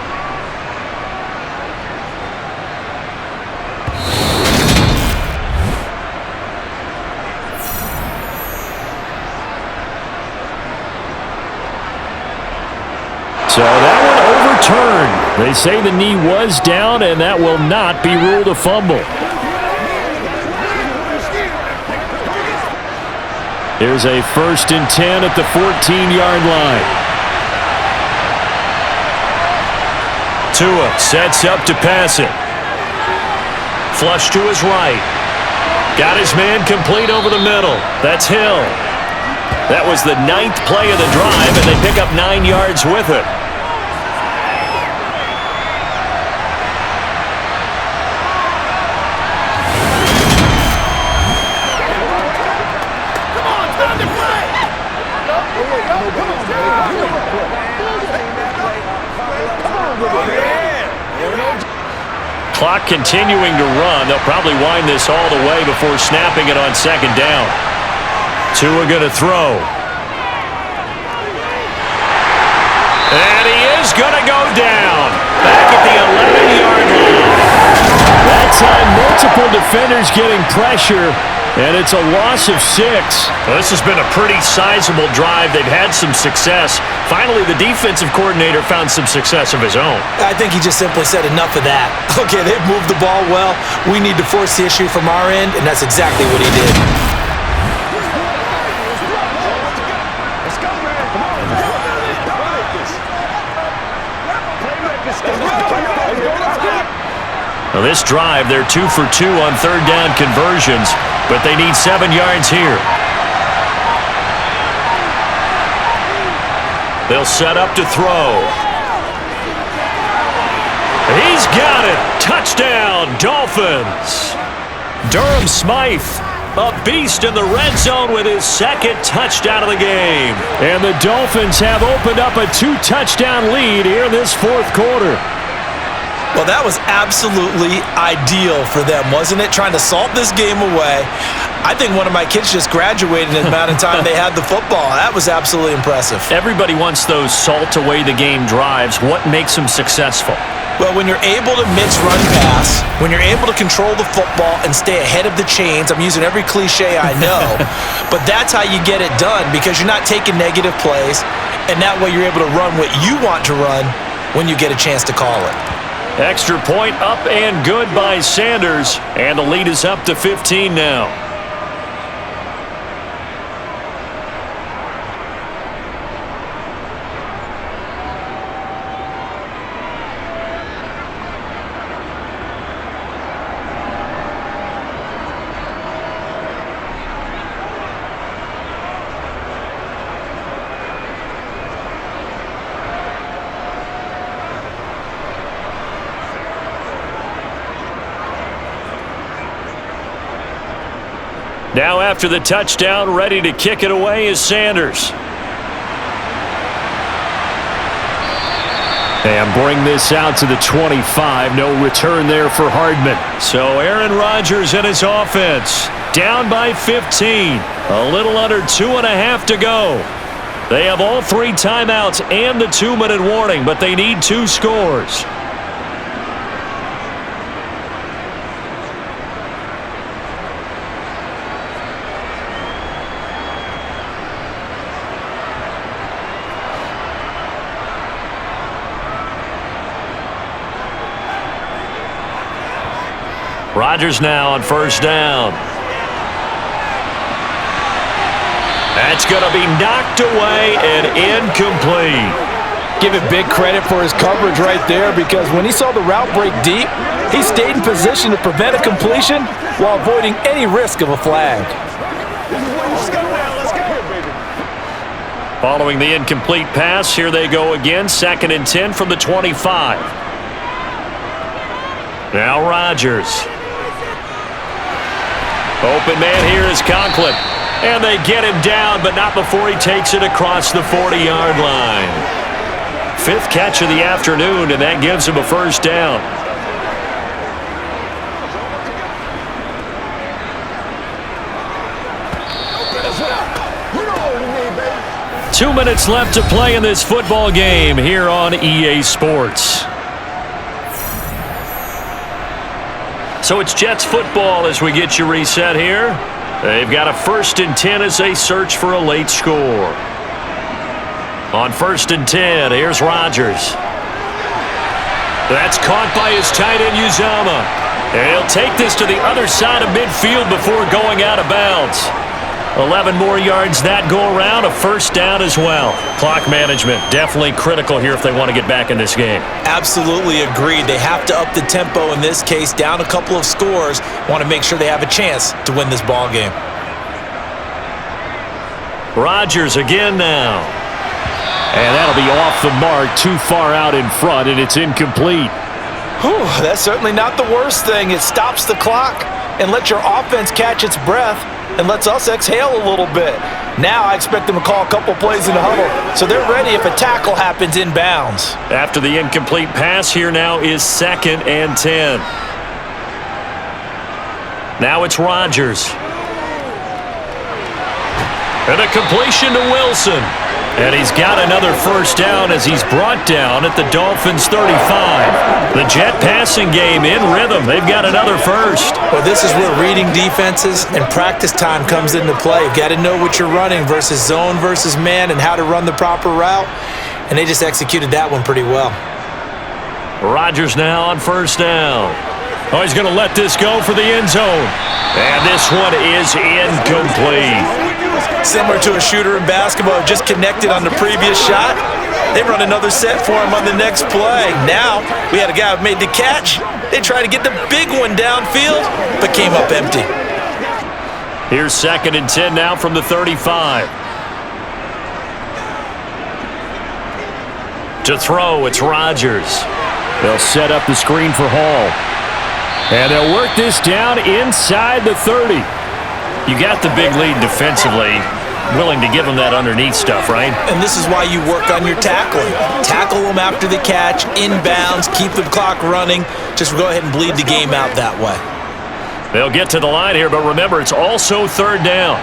B: So that one overturned. They say the knee was down, and that will not be ruled a fumble. Here's a 1st and 10 at the 14-yard line. Tua sets up to pass it. Flush to his right. Got his man complete over the middle. That's Hill. That was the 9th play of the drive, and they pick up 9 yards with it. Clock continuing to run. They'll probably wind this all the way before snapping it on 2nd down. Tua going to throw. And he is going to go down. Back at the 11-yard line. That time, multiple defenders getting pressure, and it's a loss of 6. Well, this has been a pretty sizable drive. They've had some success. Finally, the defensive coordinator found some success of his own.
C: I think he just simply said enough of that. Okay, they've moved the ball well. We need to force the issue from our end, and that's exactly what he did.
B: Now this drive, they're 2 for 2 on 3rd down conversions, but they need 7 yards here. They'll set up to throw. He's got it. Touchdown, Dolphins. Durham Smythe, a beast in the red zone with his 2nd touchdown of the game. And the Dolphins have opened up a 2-touchdown lead here in this 4th quarter.
C: Well, that was absolutely ideal for them, wasn't it? Trying to salt this game away. I think one of my kids just graduated in the amount of time they had the football. That was absolutely impressive.
B: Everybody wants those salt-away-the-game drives. What makes them successful?
C: Well, when you're able to mix run pass, when you're able to control the football and stay ahead of the chains, I'm using every cliche I know, but that's how you get it done because you're not taking negative plays, and that way you're able to run what you want to run when you get a chance to call it.
B: Extra point up and good by Sanders, and the lead is up to 15 now. Now after the touchdown, ready to kick it away is Sanders. And bring this out to the 25. No return there for Hardman. So Aaron Rodgers and his offense down by 15. A little under 2.5 to go. They have all 3 timeouts and the 2-minute warning, but they need 2 scores. Rodgers now on first down. That's going to be knocked away and incomplete.
F: Give it big credit for his coverage right there, because when he saw the route break deep, he stayed in position to prevent a completion while avoiding any risk of a flag.
B: Following the incomplete pass, here they go again. 2nd and 10 from the 25. Now Rodgers. Open man here is Conklin. And they get him down, but not before he takes it across the 40-yard line. 5th catch of the afternoon, and that gives him a first down. Two minutes left to play in this football game here on EA Sports. So it's Jets football as we get you reset here. They've got a 1st and 10 as they search for a late score. On 1st and 10, here's Rodgers. That's caught by his tight end, Uzama. And he'll take this to the other side of midfield before going out of bounds. 11 more yards that go around, a first down as well. Clock management, definitely critical here if they want to get back in this game.
C: Absolutely agreed. They have to up the tempo in this case, down a couple of scores. Want to make sure they have a chance to win this ball game.
B: Rodgers again now. And that'll be off the mark, too far out in front, and it's incomplete.
C: Whew, that's certainly not the worst thing. It stops the clock and lets your offense catch its breath and lets us exhale a little bit. Now I expect them to call a couple plays in the huddle, so they're ready if a tackle happens inbounds.
B: After the incomplete pass, here now is 2nd and 10. Now it's Rodgers. And a completion to Wilson. And he's got another first down as he's brought down at the Dolphins' 35. The Jet passing game in rhythm. They've got another first.
C: Well, this is where reading defenses and practice time comes into play. You've got to know what you're running versus zone versus man and how to run the proper route. And they just executed that one pretty well.
B: Rodgers now on first down. Oh, he's going to let this go for the end zone. And this one is incomplete.
C: Similar to a shooter in basketball, just connected on the previous shot. They run another set for him on the next play. Now, we had a guy who made the catch. They tried to get the big one downfield, but came up empty.
B: Here's 2nd and 10 now from the 35. To throw, it's Rodgers. They'll set up the screen for Hall. And they'll work this down inside the 30. You got the big lead defensively. Willing to give them that underneath stuff, right?
C: And this is why you work on your tackling. Tackle them after the catch, inbounds, keep the clock running. Just go ahead and bleed the game out that way.
B: They'll get to the line here, but remember, it's also 3rd down.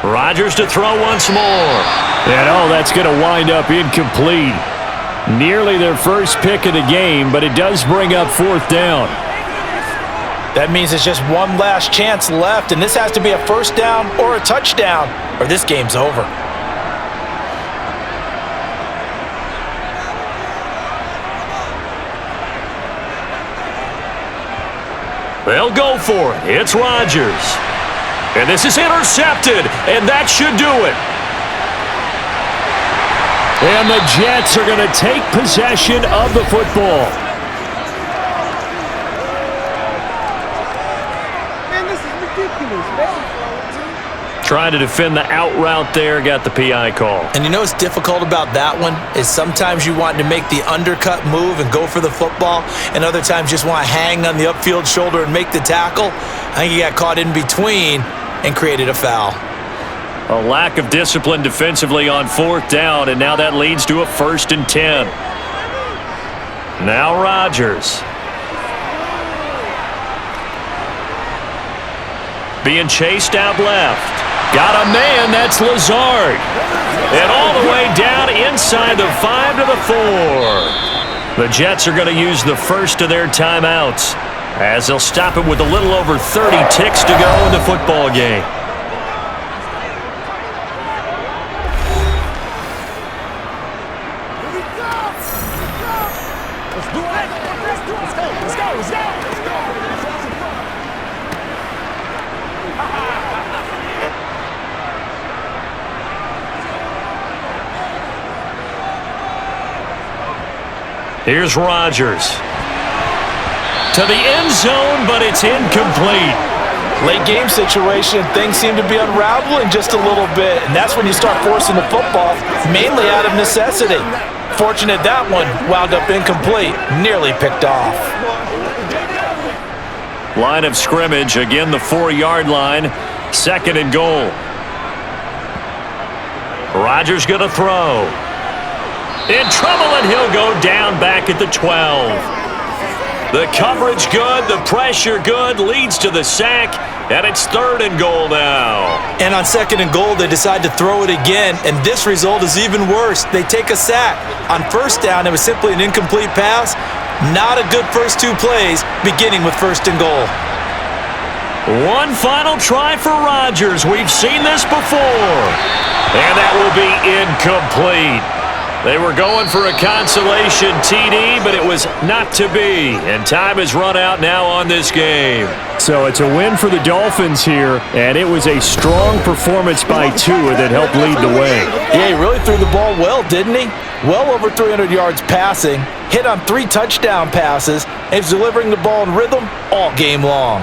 B: Rodgers to throw once more. And that's going to wind up incomplete. Nearly their first pick of the game, but it does bring up 4th down.
C: That means it's just one last chance left, and this has to be a first down or a touchdown, or this game's over.
B: They'll go for it. It's Rodgers. And this is intercepted, and that should do it. And the Jets are going to take possession of the football. Trying to defend the out route there, got the PI call.
C: And you know what's difficult about that one is sometimes you want to make the undercut move and go for the football, and other times you just want to hang on the upfield shoulder and make the tackle. I think he got caught in between and created a foul.
B: A lack of discipline defensively on 4th down, and now that leads to a 1st and 10. Now Rodgers. Being chased out left. Got a man, that's Lazard. And all the way down inside the 5 to the 4. The Jets are going to use the first of their timeouts as they'll stop it with a little over 30 ticks to go in the football game. Here's Rodgers. To the end zone, but it's incomplete.
C: Late game situation, things seem to be unraveling just a little bit, and that's when you start forcing the football, mainly out of necessity. Fortunate that one wound up incomplete, nearly picked off.
B: Line of scrimmage, again the 4-yard line, 2nd and goal. Rodgers gonna throw. In trouble, and he'll go down back at the 12. The coverage good, the pressure good, leads to the sack, and it's 3rd and goal now.
C: And on 2nd and goal, they decide to throw it again, and this result is even worse. They take a sack. On 1st down, it was simply an incomplete pass. Not a good first 2 plays, beginning with 1st and goal.
B: One final try for Rodgers. We've seen this before. And that will be incomplete. They were going for a consolation TD, but it was not to be. And time has run out now on this game.
E: So it's a win for the Dolphins here, and it was a strong performance by Tua that helped lead the way.
C: Yeah, he really threw the ball well, didn't he? Well over 300 yards passing, hit on 3 touchdown passes, and he's delivering the ball in rhythm all game long.